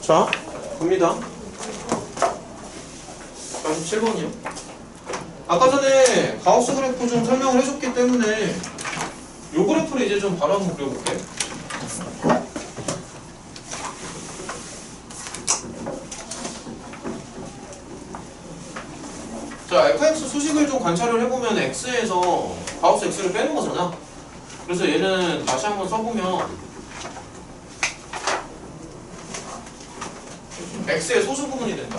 자, 봅니다. 47번이요. 아까 전에 가우스 그래프 좀 설명을 해줬기 때문에 요 그래프를 이제 좀 바로 한번 그려볼게요. 자, fx 수식을 좀 관찰을 해보면 x에서 가우스 x를 빼는 거잖아. 그래서 얘는 다시 한번 써보면 x의 소수 부분이 된다.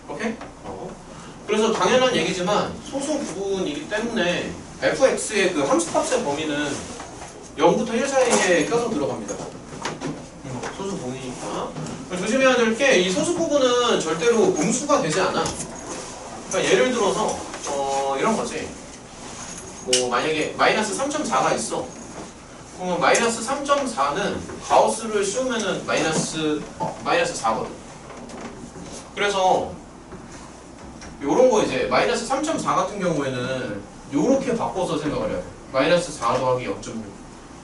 오케이? 그래서 당연한 얘기지만 소수 부분이기 때문에 fx의 그 함수값의 범위는 0부터 1 사이에 껴서 들어갑니다. 소수 부분이니까. 조심해야 될 게 이 소수 부분은 절대로 음수가 되지 않아. 그러니까 예를 들어서 이런 거지. 뭐 만약에 마이너스 3.4가 있어. 그러면 마이너스 3.4는 가우스를 씌우면은 마이너스 4거든. 그래서 요런 거 이제 마이너스 3.4 같은 경우에는 요렇게 바꿔서 생각을 해야 돼. 마이너스 4 더하기 0.6.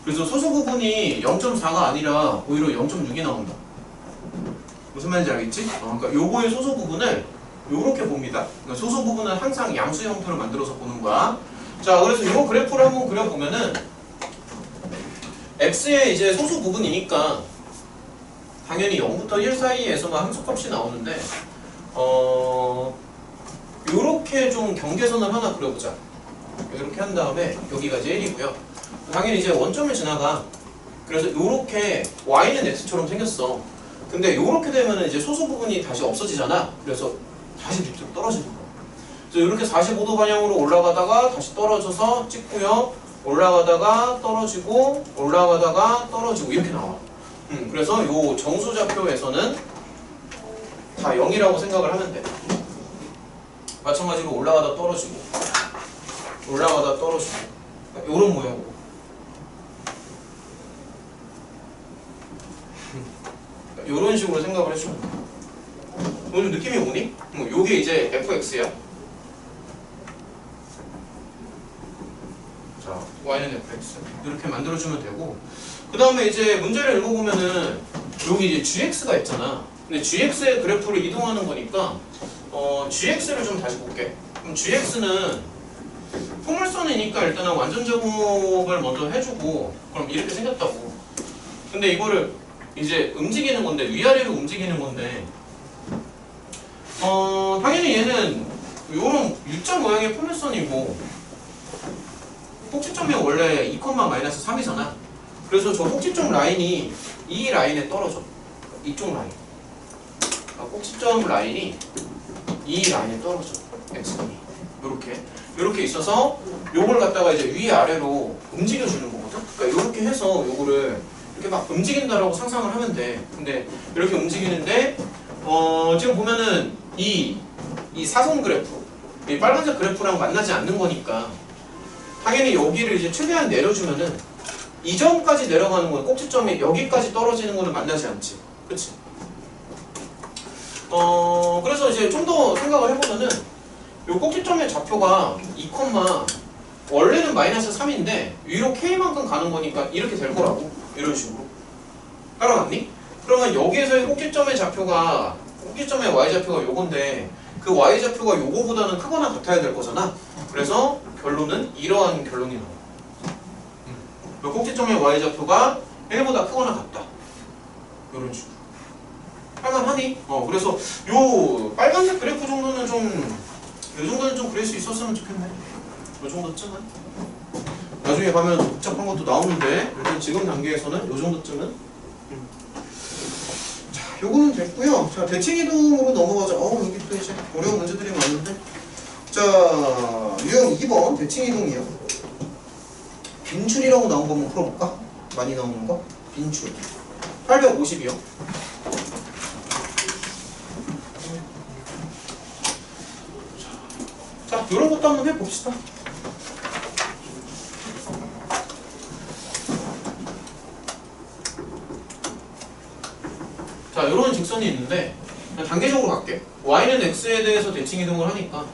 그래서 소수 부분이 0.4가 아니라 오히려 0.6이 나온다. 무슨 말인지 알겠지? 그러니까 요거의 소수 부분을 요렇게 봅니다. 그러니까 소수 부분은 항상 양수 형태로 만들어서 보는 거야. 자, 그래서 요 그래프를 한번 그려보면은 x의 이제 소수 부분이니까 당연히 0부터 1 사이에서만 함수값이 나오는데 요렇게 좀 경계선을 하나 그려보자. 이렇게 한 다음에 여기가 이제 1이고요. 당연히 이제 원점을 지나가. 그래서 요렇게 y는 x처럼 생겼어. 근데 요렇게 되면은 이제 소수 부분이 다시 없어지잖아. 그래서 다시 밑으로 떨어지는 거야. 그래서 이렇게 45도 방향으로 올라가다가 다시 떨어져서 찍고요. 올라가다가 떨어지고 올라가다가 떨어지고 이렇게 나와. 그래서 요 정수좌표에서는 다 0이라고 생각을 하면 돼. 마찬가지로 올라가다 떨어지고 올라가다 떨어지고 요런 모양으로. 요런 식으로 생각을 해주면 돼. 오늘 느낌이 오니? 요게 이제 fx야. 자, y는 fx 이렇게 만들어주면 되고, 그 다음에 이제 문제를 읽어보면은 여기 이제 gx가 있잖아. 근데 gx의 그래프를 이동하는 거니까 gx를 좀 다시 볼게. 그럼 gx는 포물선이니까 일단은 완전 제곱을 먼저 해주고, 그럼 이렇게 생겼다고. 근데 이거를 이제 움직이는 건데, 위아래로 움직이는 건데 당연히 얘는 요런 U자 모양의 포물선이고 꼭지점이 원래 2,-3이잖아. 그래서 저 꼭지점 라인이 이 라인에 떨어져. 이쪽 라인. 꼭지점 라인이 이 라인에 떨어져. x선이. 요렇게 있어서 요걸 갖다가 이제 위아래로 움직여주는 거거든. 그러니까 요렇게 해서 요거를 이렇게 막 움직인다라고 상상을 하면 돼. 근데 이렇게 움직이는데 지금 보면은 이 사선 그래프, 이 빨간색 그래프랑 만나지 않는 거니까 당연히 여기를 이제 최대한 내려주면은 이전까지 내려가는 거는 꼭지점이 여기까지 떨어지는 거는 만나지 않지. 그치? 그래서 이제 좀 더 생각을 해보면은 요 꼭지점의 좌표가 2, 원래는 마이너스 3인데 위로 k만큼 가는 거니까 이렇게 될 거라고. 이런 식으로. 따라갔니? 그러면 여기에서의 꼭지점의 좌표가, 꼭지점의 y좌표가 요건데 그 y좌표가 요거보다는 크거나 같아야 될 거잖아. 그래서 결론은 이러한 결론이 나와. 꼭지점의 y좌표가 1보다 크거나 같다. 이런 식으로. 할만하니? 그래서 요 빨간색 그래프 정도는 요 정도는 좀 그릴 수 있었으면 좋겠네. 요 정도쯤은. 나중에 가면 복잡한 것도 나오는데 일단 지금 단계에서는 요 정도쯤은. 자, 요거는 됐고요. 자, 대칭 이동으로 넘어가자. 여기 또 이제 어려운 문제들이 많은데. 자, 유형 2번 대칭 이동이요. 빈출이라고 나온 거 한번 풀어볼까? 많이 나오는 거. 빈출. 850이요. 자, 요런 것도 한번 해봅시다. 자, 요런 직선이 있는데 그냥 단계적으로 갈게. y는 x에 대해서 대칭 이동을 하니까,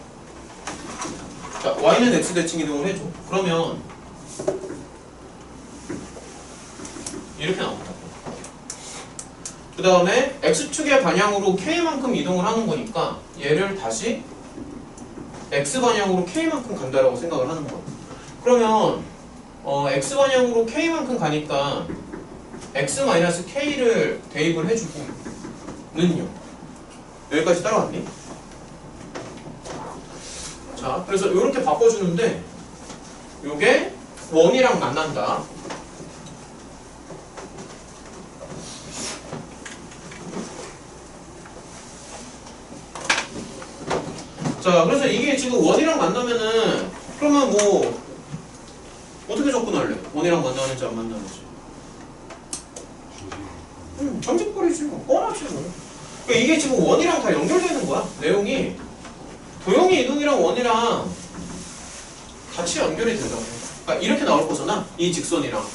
자, y는 x 대칭 이동을 해줘. 그러면 이렇게 나온다. 그 다음에 x축의 방향으로 k만큼 이동을 하는 거니까 얘를 다시 x방향으로 k만큼 간다라고 생각을 하는 거야. 그러면 x방향으로 k만큼 가니까 x-k를 대입을 해주고 는요. 여기까지 따라왔니? 자, 그래서 이렇게 바꿔주는데 요게 원이랑 만난다. 자, 그래서 이게 지금 원이랑 만나면은 그러면 뭐 어떻게 접근할래? 원이랑 만나는지 안 만나는지. 정직거리지 뭐. 뻔하지 뭐. 그러니까 이게 지금 원이랑 다 연결되는 거야. 내용이 도형의 이동이랑 원이랑 같이 연결이 된다고. 그러니까 이렇게 나올 거잖아. 이 직선이랑.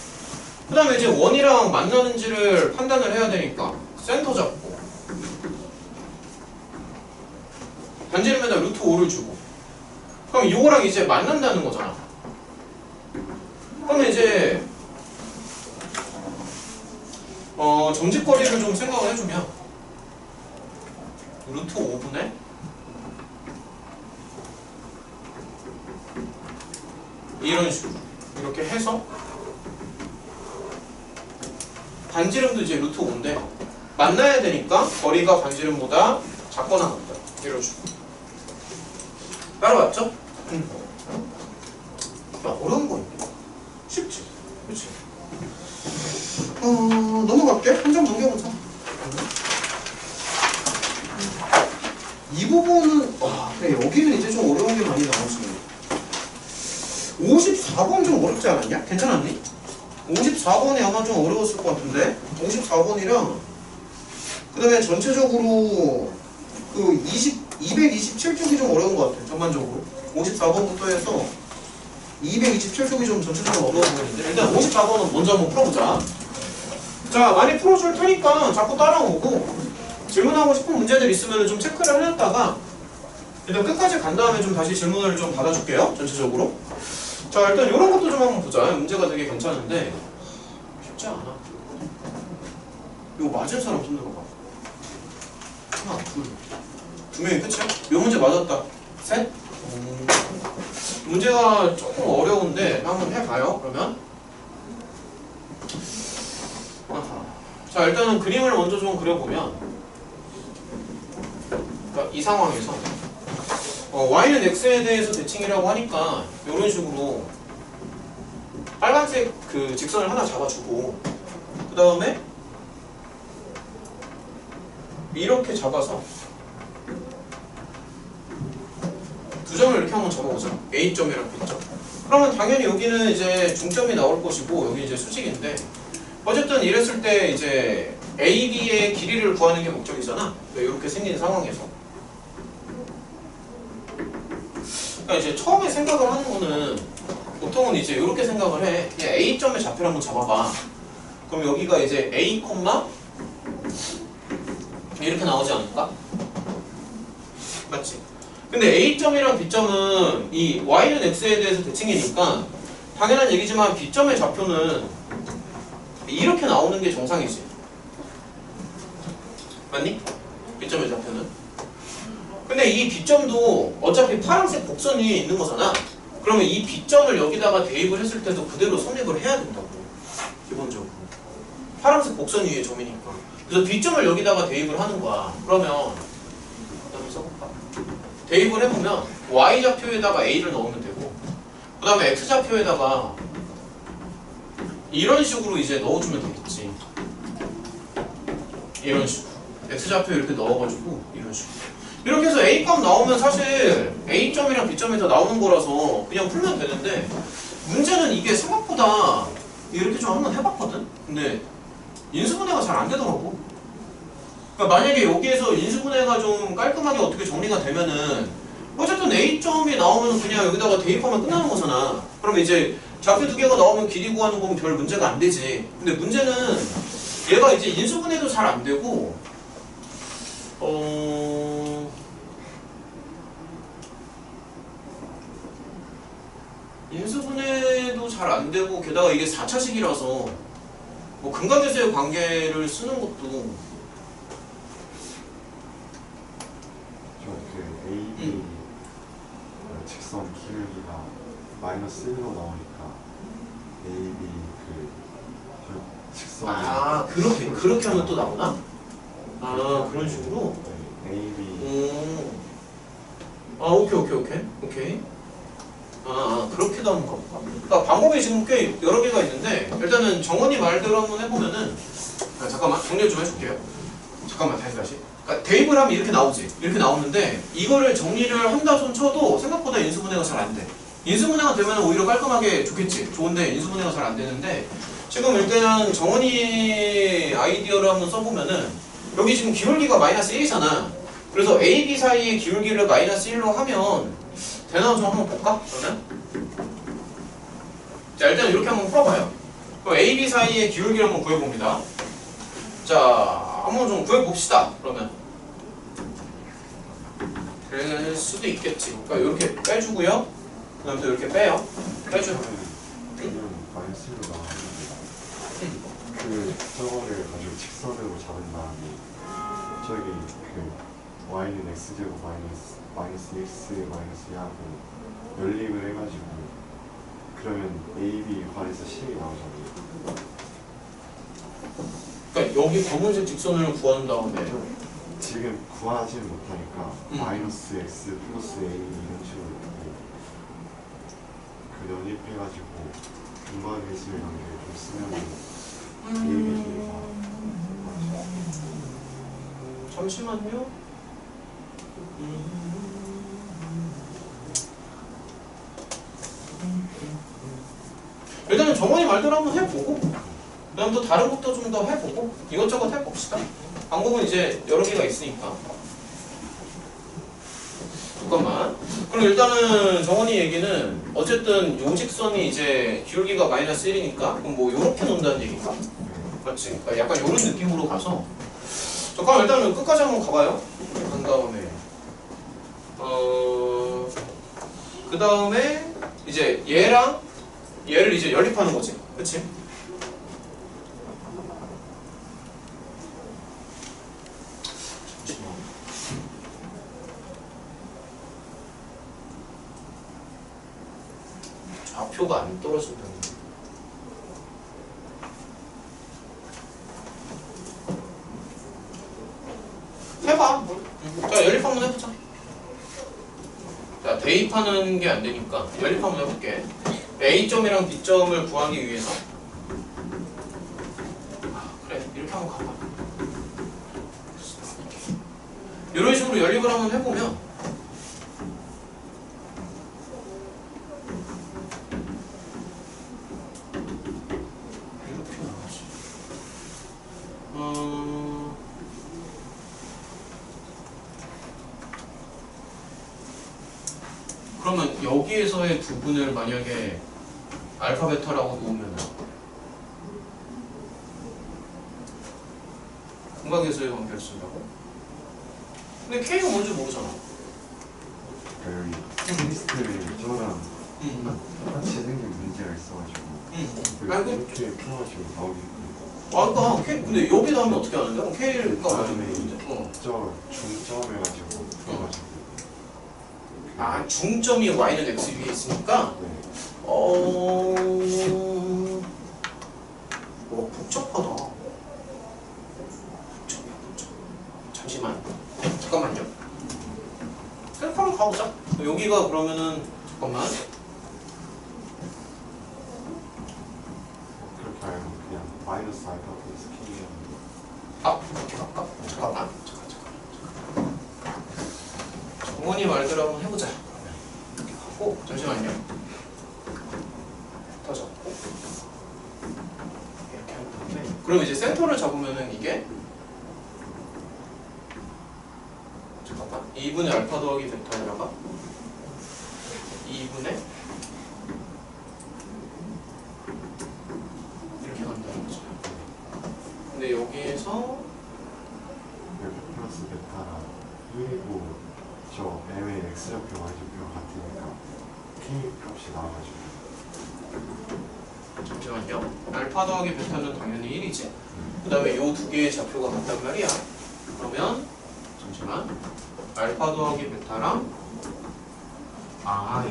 그 다음에 이제 원이랑 만나는지를 판단을 해야 되니까 센터 잡고 반지름에다 루트 5를 주고 그럼 이거랑 이제 만난다는 거잖아. 그러면 이제 정직거리를 좀 생각을 해주면 루트 5분의 이런 식으로 이렇게 해서 반지름도 이제 루트 5인데 만나야 되니까 거리가 반지름보다 작거나 같다. 이런 식으로 따라왔죠? 야, 어려운 거 있네. 쉽지? 그렇지? 넘어갈게. 한 점 넘겨보자. 이 부분은 그래, 여기는 이제 좀 어려운 게 많이 나오지. 54번 좀 어렵지 않았냐? 괜찮았니? 54번이 아마 좀 어려웠을 것 같은데 54번이랑 그 다음에 전체적으로 그 227쪽이 좀 어려운 것 같아. 전반적으로 54번부터 해서 227쪽이 좀 전체적으로 어려워 보이는데 일단 54번은 먼저 한번 풀어보자. 자, 많이 풀어줄 테니까 자꾸 따라오고 질문하고 싶은 문제들 있으면 좀 체크를 해놨다가 일단 끝까지 간 다음에 좀 다시 질문을 좀 받아줄게요. 전체적으로. 자, 일단 이런 것도 좀 한번 보자. 문제가 되게 괜찮은데 쉽지 않아. 이거 맞은 사람 손 들어봐. 하나, 둘. 두 명이 끝이야? 이 문제 맞았다. 셋? 문제가 조금 어려운데 한번 해봐요. 그러면 자, 일단은 그림을 먼저 좀 그려보면 그러니까 이 상황에서 y는 x에 대해서 대칭이라고 하니까 이런 식으로 빨간색 그 직선을 하나 잡아주고 그 다음에 이렇게 잡아서 두 점을 이렇게 한번 잡아보자. A점이랑 B점. 그러면 당연히 여기는 이제 중점이 나올 것이고 여기 이제 수직인데 어쨌든 이랬을 때 이제 A, B의 길이를 구하는 게 목적이잖아. 이렇게 생긴 상황에서. 그러니까 이제 처음에 생각을 하는 거는 보통은 이제 이렇게 생각을 해. 그냥 A점의 좌표를 한번 잡아봐. 그럼 여기가 이제 A, 이렇게 나오지 않을까? 맞지? 근데 A점이랑 B점은 이 Y는 X에 대해서 대칭이니까 당연한 얘기지만 B점의 좌표는 이렇게 나오는 게 정상이지. 맞니? B점의 좌표는. 근데 이 B점도 어차피 파란색 곡선이 있는 거잖아. 그러면 이 B점을 여기다가 대입을 했을 때도 그대로 성립을 해야 된다고. 기본적으로. 파란색 곡선 위의 점이니까. 그래서 B점을 여기다가 대입을 하는 거야. 그러면 대입을 해보면 Y좌표에다가 A를 넣으면 되고 그 다음에 X좌표에다가 이런 식으로 이제 넣어주면 되겠지. 이런 식으로 X좌표 이렇게 넣어가지고 이런 식으로 이렇게 해서 A값 나오면 사실 A점이랑 B점이 다 나오는 거라서 그냥 풀면 되는데 문제는 이게 생각보다 이렇게 좀 한번 해봤거든? 근데 인수분해가 잘 안 되더라고. 그러니까 만약에 여기에서 인수분해가 좀 깔끔하게 어떻게 정리가 되면은 어쨌든 A점이 나오면 그냥 여기다가 대입하면 끝나는 거잖아. 그러면 이제 좌표 두 개가 나오면 길이 구하는 건 별 문제가 안 되지. 근데 문제는 얘가 이제 인수분해도 잘 안 되고 인수분해도 잘 안 되고 게다가 이게 4차식이라서 뭐 근각에서의 관계를 쓰는 것도 저그 AB 직선 기울기가 마이너스 1로 나오니까 AB 그 직선 그렇게 하면 또 나오나? 아 그런 식으로? 네, AB 오케이. 그렇게도 한번 가볼까? 그러니까 방법이 지금 꽤 여러 개가 있는데 일단은 정원이 말대로 한번 해보면은 잠깐만 정리 좀 해줄게요. 잠깐만 다시. 그러니까 대입을 하면 이렇게 나오지. 이렇게 나오는데 이거를 정리를 한다 손 쳐도 생각보다 인수분해가 잘 안 돼. 인수분해가 되면 오히려 깔끔하게 좋겠지. 좋은데 인수분해가 잘 안 되는데 지금 일단 정원이 아이디어를 한번 써보면은 여기 지금 기울기가 마이너스 1이잖아. 그래서 A, B 사이의 기울기를 마이너스 1로 하면 되나 좀 한번 볼까? 그러면? 자 일단 이렇게 한번 풀어봐요. 그럼 A, B 사이의 기울기를 한번 구해봅니다. 자 한번 좀 구해봅시다. 그러면 될 수도 있겠지. 그러니까 이렇게 빼주고요. 그 다음에 또 이렇게 빼요. 빼줘. 그냥 마이너스 1로 나오는데 그 저거를 가지고 직선으로 잡은 다음에 저기 그 y는 x제곱 마이너스 x 마이너스 2하고 연립을 해가지고 그러면 AB 괄해서 10이 나오잖아요. 그러니까 여기 검은색 직선을 구한 다음에 지금 구하지는 못하니까 마이너스 x 플러스 a 이런 식으로 있고 그 연립해가지고 분모배수의 관계를 좀 쓰면 AB가 잠시만요. 일단은 정원이 말대로 한번 해보고 그 다음 또 다른 것도 좀 더 해보고 이것저것 해봅시다. 방법은 이제 여러 개가 있으니까. 잠깐만. 그럼 일단은 정원이 얘기는 어쨌든 요 직선이 이제 기울기가 마이너스 1이니까 그럼 뭐 요렇게 놓는다는 얘기인가? 맞지? 그러니까 약간 요런 느낌으로 가서 잠깐만 일단은 끝까지 한번 가봐요. 이렇게 간 다음에 그 다음에 이제 얘랑 얘를 이제 연립하는 거지. 그치? 잠시만. 좌표가 안 떨어진다. 해봐. 자, 연립 한번 해보자. 자, 대입하는 게 안 되니까 연립 한번 해볼게. A점이랑 B점을 구하기 위해서 그래, 이렇게 한번 가봐. 이런 식으로 연립을 한번 해보면 이렇게 나오지. 그러면 여기에서의 부분을 만약에 알파 베타라고 놓으면 공각에서의 관계를 쓴다고? 근데 K가 뭔지 모르잖아. 여기 리스트를 저랑 같이 생긴 문제가 있어가지고 아이고. 이렇게 풀어가지고 나오겠고 그러니까 K, 근데 여기다 하면 어떻게 하는데? 그럼 K가 그 뭔지 다음에 모르는데. 저 중점 해가지고 풀어가지고 중점이 Y는 X 위에 있으니까 네. 복잡하다. 복잡해. 잠시만. 잠깐만요. 셀카로 가보자. 여기가 그러면은 잠깐만. 그렇게 알고 그냥 마이너스 알파 플러스 K가 그렇게 갈까? 잠깐만. 정원이 말대로 한번 해보자. 이렇게 하고 잠시만요. 더 잡고 이렇게 한 다음에 그럼 이제 센터를 잡으면은 이게 잠깐만 2분의 알파 더하기 베타에다가 2분의 이렇게 간다는 거죠. 근데 여기에서 여기 플러스 베타가 1이고 저 M의 X좌표 Y좌표가 같으니까 K 값이 나와가지고 잠시만요. 알파 더하기 베타는 당연히 1이지. 그 다음에 요 두 개의 좌표가 같단 말이야. 그러면 잠시만. 알파 더하기 베타랑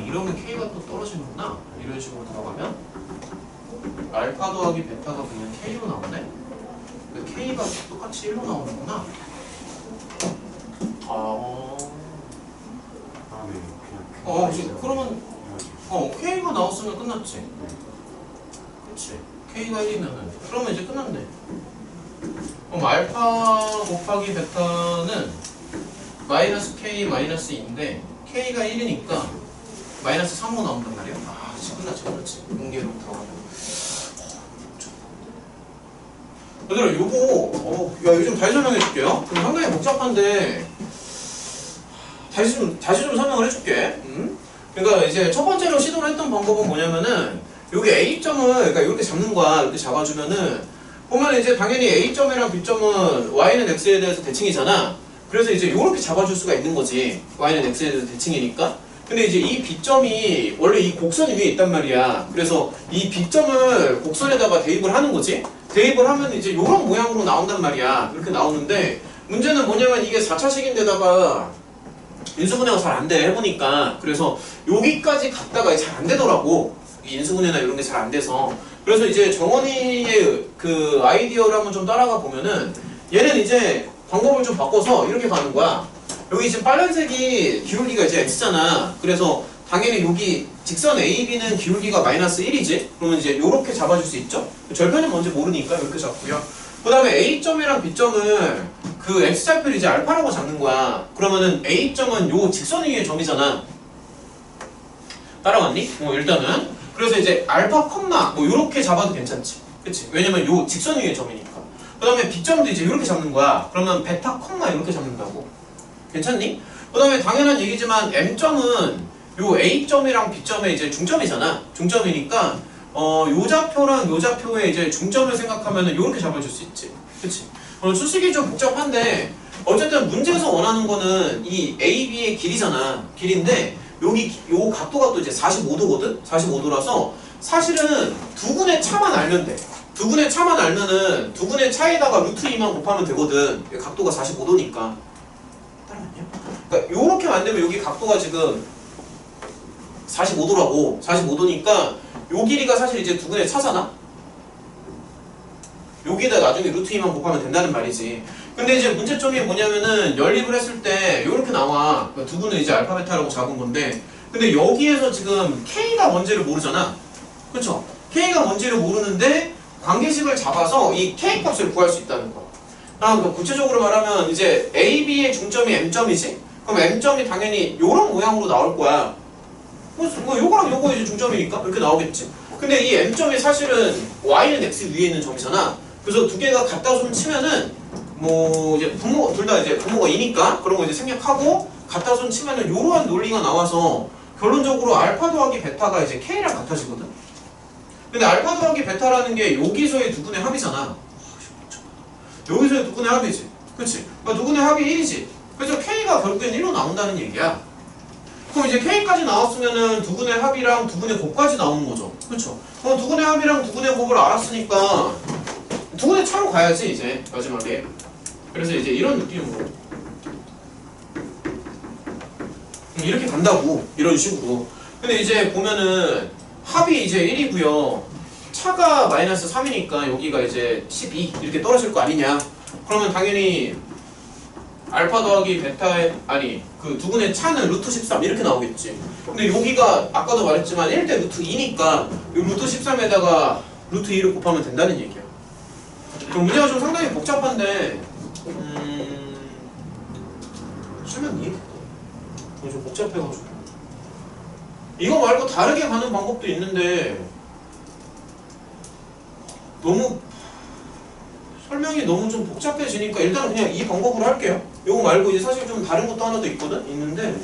이러면 K가 또 떨어지는구나. 이런 식으로 들어가면 알파 더하기 베타가 그냥 K로 나오네. 근데 K가 똑같이 1로 나오는구나. 다음에 그냥 그러면 K가 나왔으면 끝났지. 그치. K가 1이면은 그러면 이제 끝났네. 그럼 알파 곱하기 베타는 마이너스 K 마이너스 2인데 K가 1이니까 마이너스 3로 나온단 말이야. 끝났지. 공개로 들어가면. 얘들아 요거 요즘 다시 설명해 줄게요. 상당히 복잡한데 다시 좀 설명을 해줄게. 그러니까 이제 첫 번째로 시도를 했던 방법은 뭐냐면은 여기 A점을 그러니까 이렇게 잡는 거야. 이렇게 잡아주면은 보면 이제 당연히 A점이랑 B점은 Y는 X에 대해서 대칭이잖아. 그래서 이제 이렇게 잡아줄 수가 있는 거지. Y는 X에 대해서 대칭이니까. 근데 이제 이 B점이 원래 이 곡선 위에 있단 말이야. 그래서 이 B점을 곡선에다가 대입을 하는 거지. 대입을 하면 이제 이런 모양으로 나온단 말이야. 이렇게 나오는데 문제는 뭐냐면 이게 4차식인데다가 인수분해가 잘 안 돼. 해보니까. 그래서 여기까지 갔다가 잘 안 되더라고. 인수분해나 이런 게 잘 안 돼서. 그래서 이제 정원이의 그 아이디어를 한번 좀 따라가 보면은 얘는 이제 방법을 좀 바꿔서 이렇게 가는 거야. 여기 지금 빨간색이 기울기가 이제 x잖아. 그래서 당연히 여기 직선 AB는 기울기가 마이너스 1이지. 그러면 이제 이렇게 잡아줄 수 있죠. 절편은 뭔지 모르니까 이렇게 잡고요. 그 다음에 A점이랑 B점을 그 x좌표를 이제 알파라고 잡는 거야. 그러면은 A점은 요 직선 위의 점이잖아. 따라왔니? 일단은 그래서 이제 알파 콤마 뭐 요렇게 잡아도 괜찮지. 그치? 왜냐면 요 직선 위의 점이니까. 그 다음에 B점도 이제 이렇게 잡는 거야. 그러면 베타 콤마 이렇게 잡는다고. 괜찮니? 그 다음에 당연한 얘기지만 M점은 요 A점이랑 B점의 이제 중점이잖아. 중점이니까 요 좌표랑 요 좌표의 이제 중점을 생각하면은 요렇게 잡아줄 수 있지. 그치? 수식이 좀 복잡한데 어쨌든 문제에서 원하는 거는 이 AB의 길이잖아. 길인데 여기 요 각도가 또 이제 45도거든? 45도라서 사실은 두 군의 차만 알면 돼. 두 군의 차만 알면은 두 군의 차에다가 루트 2만 곱하면 되거든. 각도가 45도니까. 따라왔냐? 그러니까 요렇게 만들면 여기 각도가 지금 45도라고. 45도니까 요 길이가 사실 이제 두 군의 차잖아? 여기다 나중에 루트 2만 곱하면 된다는 말이지. 근데 이제 문제점이 뭐냐면은 연립을 했을 때 요렇게 나와. 그러니까 두 군은 이제 알파 베타라고 잡은 건데 근데 여기에서 지금 K가 뭔지를 모르잖아. 그쵸? K가 뭔지를 모르는데 관계식을 잡아서 이 K 값을 구할 수 있다는 거야. 그러니까 구체적으로 말하면 이제 AB의 중점이 M점이지? 그럼 M점이 당연히 요런 모양으로 나올 거야. 뭐 요거랑 요거 이제 중점이니까 이렇게 나오겠지. 근데 이 M점이 사실은 Y는 X 위에 있는 점이잖아. 그래서 두 개가 갖다 손 치면은 뭐 이제 둘 다 이제 부모가 2니까 그런 거 이제 생략하고 갖다 손 치면은 요러한 논리가 나와서 결론적으로 알파 더하기 베타가 이제 K랑 같아지거든. 근데 알파 더하기 베타라는 게 여기서의 두 군의 합이잖아. 여기서의 두 군의 합이지. 그치? 그러니까 두 군의 합이 1이지. 그래서 K가 결국엔 1로 나온다는 얘기야. 그럼 이제 K까지 나왔으면은 두 군의 합이랑 두 군의 곱까지 나오는 거죠. 그쵸? 그럼 두 군의 합이랑 두 군의 곱을 알았으니까 두 군의 차로 가야지 이제 마지막에. 그래서 이제 이런 느낌으로 이렇게 간다고. 이런 식으로. 근데 이제 보면은 합이 이제 1이고요 차가 마이너스 3이니까 여기가 이제 12 이렇게 떨어질 거 아니냐. 그러면 당연히 알파 더하기 베타의 그 두 군의 차는 루트 13 이렇게 나오겠지. 근데 여기가 아까도 말했지만 1대 루트 2니까 이 루트 13에다가 루트 2를 곱하면 된다는 얘기야. 그럼 문제가 좀 상당히 복잡한데 설명이 좀 복잡해가지고 이거 말고 다르게 가는 방법도 있는데 너무 설명이 너무 좀 복잡해지니까 일단은 그냥 이 방법으로 할게요. 이거 말고 이제 사실 좀 다른 것도 하나 더 있는데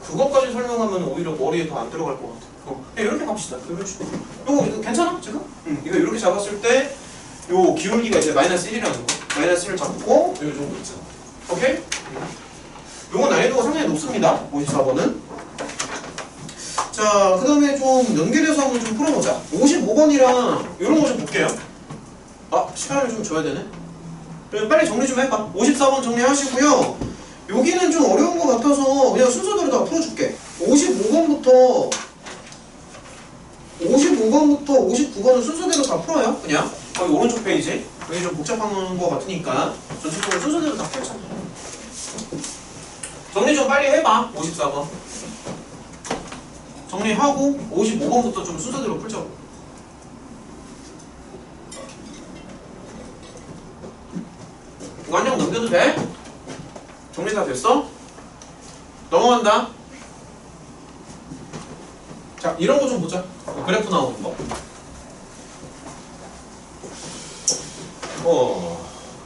그것까지 설명하면 오히려 머리에 더 안 들어갈 것 같아. 그냥 이렇게 갑시다. 이런 식으로. 이거 괜찮아 지금? 이거 이렇게 잡았을 때 요 기울기가 이제 마이너스 1이라는 거. 마이너스 1을 잡고 요 정도 있잖아. 오케이? 요건 난이도가 상당히 높습니다. 54번은. 자, 그 다음에 좀 연결해서 한번 좀 풀어보자. 55번이랑 이런 거 좀 볼게요. 아, 시간을 좀 줘야 되네. 그럼 빨리 정리 좀 해봐. 54번 정리하시고요. 여기는 좀 어려운 것 같아서 그냥 순서대로 다 풀어줄게. 55번부터 59번은 순서대로 다 풀어요. 그냥 거기 오른쪽 페이지. 여기 좀 복잡한 것 같으니까 전체적으로 순서대로 다 풀자. 정리 좀 빨리 해봐. 54번 정리하고 55번부터 좀 순서대로 풀자고. 이거 한 장 넘겨도 돼? 정리 다 됐어? 넘어간다. 자, 이런 거 좀 보자. 그래프 나오는 거.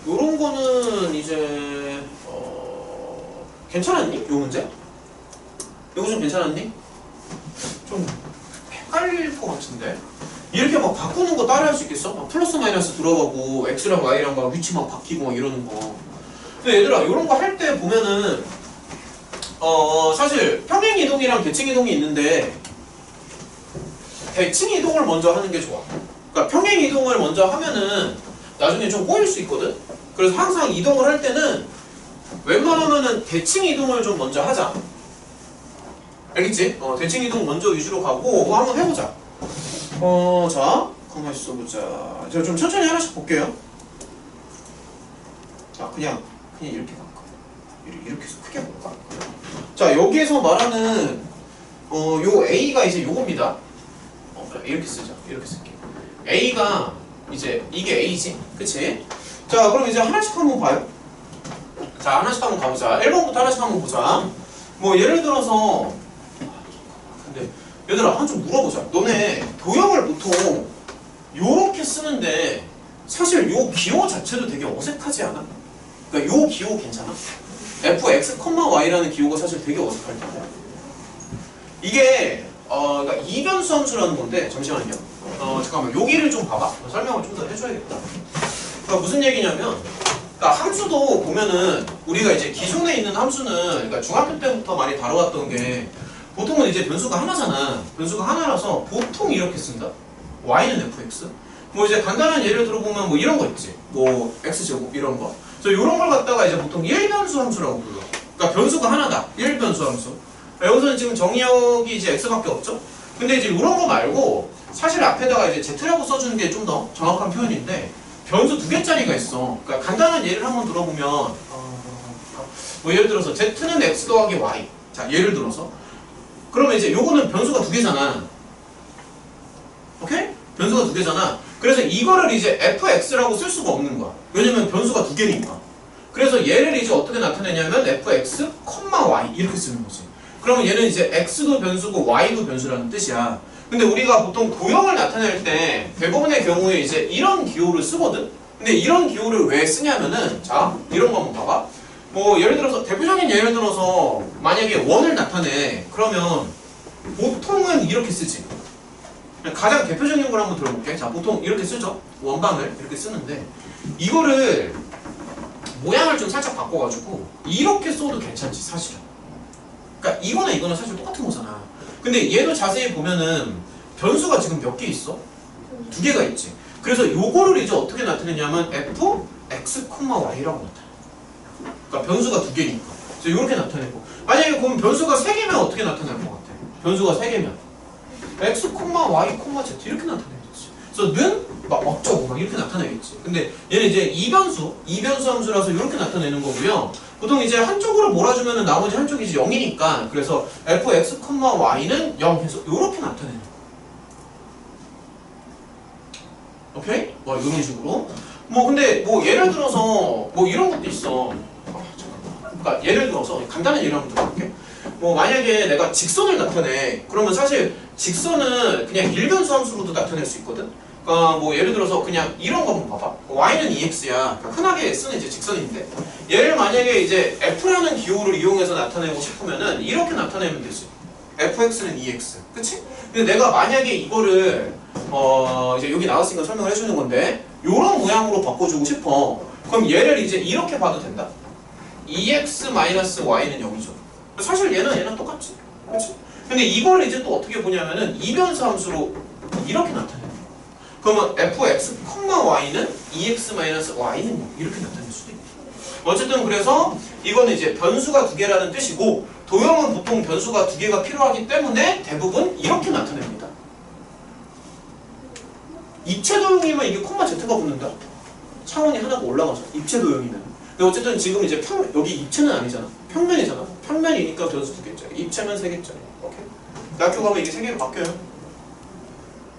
요런 거는 이제 괜찮았니? 요 문제? 요거 좀 괜찮았니? 좀 헷갈릴 것 같은데. 이렇게 막 바꾸는 거 따라 할 수 있겠어? 막 플러스 마이너스 들어가고 X랑 Y랑 막 위치 막 바뀌고 막 이러는 거. 근데 얘들아, 이런 거 할 때 보면은 사실 평행 이동이랑 대칭 이동이 있는데 대칭 이동을 먼저 하는 게 좋아. 그러니까 평행 이동을 먼저 하면은 나중에 좀 꼬일 수 있거든. 그래서 항상 이동을 할 때는 웬만하면은 대칭 이동을 좀 먼저 하자. 알겠지? 대칭 이동 먼저 위주로 가고 그거 한번 해보자. 자, 가만히 있어보자. 제가 좀 천천히 하나씩 볼게요. 자, 그냥 이렇게 갈까? 이렇게 해서 크게 볼까? 자, 여기에서 말하는 요 A가 이제 요겁니다. 이렇게 쓰자. 이렇게 쓸게. A가 이제 이게 A지, 그치? 자, 그럼 이제 하나씩 한번 봐요. 자, 하나씩 한번 가보자. 1번부터 하나씩 한번 보자. 뭐 예를 들어서 근데 얘들아, 한 좀 물어보자. 너네 도형을 보통 요렇게 쓰는데 사실 요 기호 자체도 되게 어색하지 않아? 그러니까 요 기호 괜찮아? fx, y라는 기호가 사실 되게 어색할 텐데. 이게 그러니까 이변수 함수라는 건데, 잠시만요. 잠깐만, 여기를 좀 봐봐. 설명을 좀 더 해줘야겠다. 그러니까 무슨 얘기냐면, 그러니까 함수도 보면은 우리가 이제 기존에 있는 함수는 그러니까 중학교 때부터 많이 다뤄왔던 게 보통은 이제 변수가 하나잖아. 변수가 하나라서 보통 이렇게 쓴다. y는 fx. 뭐 이제 간단한 예를 들어보면 뭐 이런 거 있지. 뭐 x제곱 이런 거. 그래서 이런 걸 갖다가 이제 보통 1변수 함수라고 불러. 그러니까 변수가 하나다. 1변수 함수. 여기서는 지금 정의역이 이제 x밖에 없죠. 근데 이제 이런 거 말고 사실 앞에다가 이제 z라고 써주는 게 좀 더 정확한 표현인데 변수 2개짜리가 있어. 그러니까 간단한 예를 한번 들어보면 뭐 예를 들어서 z는 x 더하기 y. 자, 예를 들어서 그러면 이제 요거는 변수가 2개잖아. 오케이? 변수가 2개잖아. 그래서 이거를 이제 fx라고 쓸 수가 없는 거야. 왜냐면 변수가 2개니까. 그래서 얘를 이제 어떻게 나타내냐면 fx, y 이렇게 쓰는 거지. 그러면 얘는 이제 x도 변수고 y도 변수라는 뜻이야. 근데 우리가 보통 도형을 나타낼 때 대부분의 경우에 이제 이런 기호를 쓰거든. 근데 이런 기호를 왜 쓰냐면은 자, 이런 거 한번 봐봐. 뭐 예를 들어서 대표적인 예를 들어서 만약에 원을 나타내. 그러면 보통은 이렇게 쓰지. 가장 대표적인 걸 한번 들어볼게. 자, 보통 이렇게 쓰죠. 원방을 이렇게 쓰는데 이거를 모양을 좀 살짝 바꿔가지고 이렇게 써도 괜찮지 사실은. 그러니까 이거는 사실 똑같은 거잖아. 근데 얘도 자세히 보면은 변수가 지금 몇 개 있어? 2개가 있지. 그래서 요거를 이제 어떻게 나타내냐면 f, x, y라고 나타내. 그러니까 변수가 2개니까. 그래서 이렇게 나타내고. 만약에 그럼 변수가 3개면 어떻게 나타날 것 같아? 변수가 3개면 x, y, z 이렇게 나타내겠지. 그래서 는 막 어쩌고 막 이렇게 나타내겠지. 근데 얘는 이제 이변수 함수라서 이렇게 나타내는 거고요. 보통 이제 한쪽으로 몰아주면 나머지 한쪽이 이제 0이니까 그래서 fx, y는 0 해서 이렇게 나타내는 거야. 오케이? 뭐 이런 식으로. 뭐 근데 뭐 예를 들어서 뭐 이런 것도 있어. 잠깐만. 그러니까 예를 들어서 간단한 예를 한번 들어볼게. 뭐 만약에 내가 직선을 나타내. 그러면 사실 직선은 그냥 일변수 함수로도 나타낼 수 있거든. 그러니까 뭐 예를 들어서 그냥 이런 거 한번 봐봐. y는 2x야. 그러니까 흔하게 x는 이제 직선인데 얘를 만약에 이제 f라는 기호를 이용해서 나타내고 싶으면은 이렇게 나타내면 되지. fx는 2x. 그치? 근데 내가 만약에 이거를 이제 여기 나왔으니까 설명을 해주는 건데 요런 모양으로 바꿔주고 싶어. 그럼 얘를 이제 이렇게 봐도 된다. 2x-y는 0이죠. 사실 얘는 똑같지. 그치? 근데 이걸 이제 또 어떻게 보냐면은 이변수 함수로 이렇게 나타내요. 그러면 fx, y는 2x-y는 이렇게 나타낼 수도 있고. 어쨌든 그래서 이거는 이제 변수가 두 개라는 뜻이고 도형은 보통 변수가 두 개가 필요하기 때문에 대부분 이렇게 나타냅니다. 입체 도형이면 이게 콤마 z가 붙는다. 차원이 하나가 올라가서 입체 도형이면. 근데 어쨌든 지금 이제 여기 입체는 아니잖아. 평면이잖아. 평면이니까 변수 두 개짜리. 입체면 세 개짜리. 오케이? 대학교 가면 이게 세 개로 바뀌어요.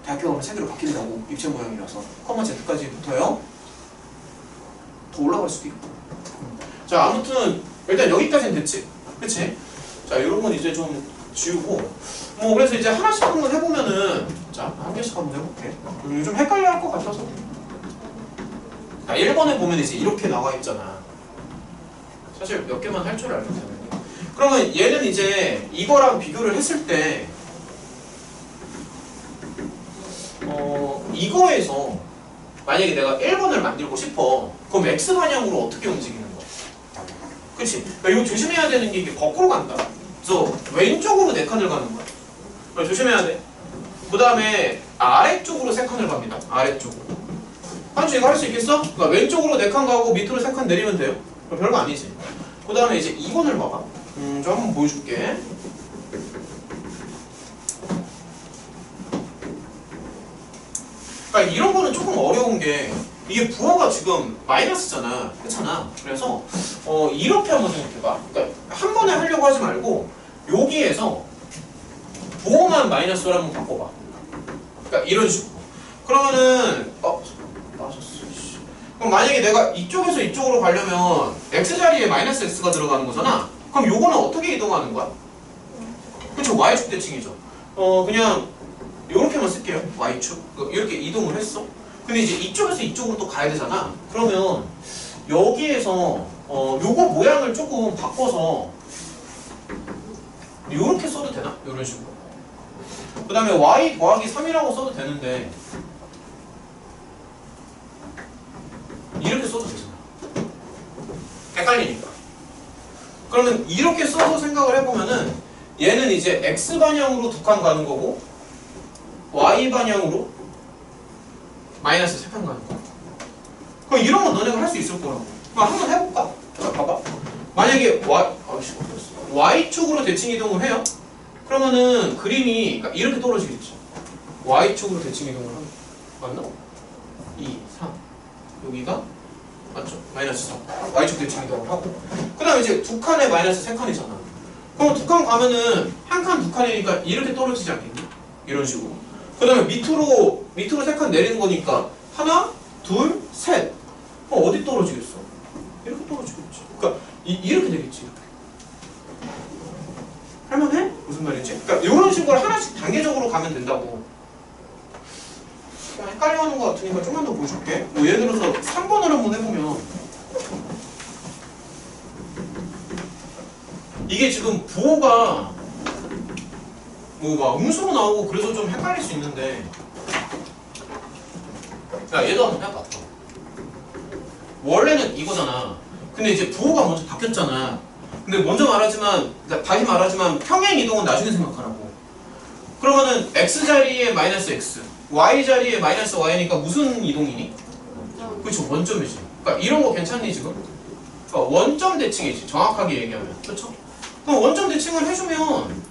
대학교 가면 세 개로 바뀐다고. 입체 모양이라서. 콤마 z까지 붙어요. 더 올라갈 수도 있고. 자, 아무튼 일단 여기까지는 됐지. 그치? 자, 이런 건 이제 좀 지우고 뭐 그래서 이제 하나씩 한번 해보면은 자, 한 개씩 한번 해볼게. 좀 헷갈려 할 것 같아서. 자, 1번에 보면 이제 이렇게 나와 있잖아. 사실 몇 개만 할 줄 알면 되는데. 그러면 얘는 이제 이거랑 비교를 했을 때 이거에서 만약에 내가 1번을 만들고 싶어. 그럼 X 방향으로 어떻게 움직이는 거야? 그치? 그러니까 이거 조심해야 되는 게 이게 거꾸로 간다. 그래서 왼쪽으로 4칸을 가는 거야. 그러니까 조심해야 돼. 그 다음에 아래쪽으로 3칸을 갑니다. 아래쪽으로. 한주 이거 할 수 있겠어? 그러니까 왼쪽으로 4칸 가고 밑으로 3칸 내리면 돼요. 별거 아니지. 그 다음에 이제 2번을 봐봐. 좀 한번 보여줄게. 그러니까 이런 거는 조금 어려운 게 이게 부호가 지금 마이너스잖아. 그렇잖아. 그래서 이렇게 한번 생각해봐. 그러니까 한 번에 하려고 하지 말고 여기에서 부호만 마이너스로 한번 바꿔봐. 그러니까 이런 식으로. 그러면은 맞았어. 그럼 만약에 내가 이쪽에서 이쪽으로 가려면 x자리에 마이너스 x가 들어가는 거잖아. 그럼 요거는 어떻게 이동하는 거야? 그쵸? y축 대칭이죠. 그냥 요렇게만 쓸게요. y축. 이렇게 이동을 했어. 근데 이제 이쪽에서 이쪽으로 또 가야 되잖아. 그러면 여기에서 요거 모양을 조금 바꿔서 요렇게 써도 되나? 요런 식으로. 그 다음에 y 더하기 3이라고 써도 되는데 이렇게 써도 되잖아. 헷갈리니까. 그러면 이렇게 써서 생각을 해보면은 얘는 이제 x 방향으로 2칸 가는 거고 y 방향으로 마이너스 3칸 가는 거야. 그럼 이런 건 너네가 할 수 있을 거라고. 그럼 한번 해볼까? 자, 봐봐. 만약에 y축으로 대칭 이동을 해요. 그러면은 그림이 그러니까 이렇게 떨어지겠지. y축으로 대칭 이동을 하면 맞나? 2, 3 여기가 맞죠? 마이너스 3 y축 대칭 이동을 하고 그 다음에 이제 2칸에 마이너스 3칸이잖아. 그럼 2칸 가면은 한 칸 2칸이니까 이렇게 떨어지지 않겠니? 이런 식으로. 그 다음에 밑으로 3칸 내리는 거니까 하나, 둘, 셋. 그럼 어디 떨어지겠어? 이렇게 떨어지겠지. 그러니까 이렇게 되겠지. 이렇게. 할만해? 무슨 말인지? 그러니까 이런 식으로 하나씩 단계적으로 가면 된다고. 헷갈려하는 것 같으니까 좀만 더 보여줄게. 뭐 예를 들어서 3번을 한번 해보면 이게 지금 부호가 뭐 막 음수로 나오고 그래서 좀 헷갈릴 수 있는데 야 얘도 한번 해봐. 원래는 이거잖아. 근데 이제 부호가 먼저 바뀌었잖아. 근데 먼저 말하지만 다시 말하지만 평행 이동은 나중에 생각하라고. 그러면은 x자리에 마이너스 x y자리에 마이너스 y니까 무슨 이동이니? 그렇죠. 원점이지. 그러니까 이런 거 괜찮니 지금? 그러니까 원점 대칭이지. 정확하게 얘기하면. 그렇죠? 그럼 원점 대칭을 해주면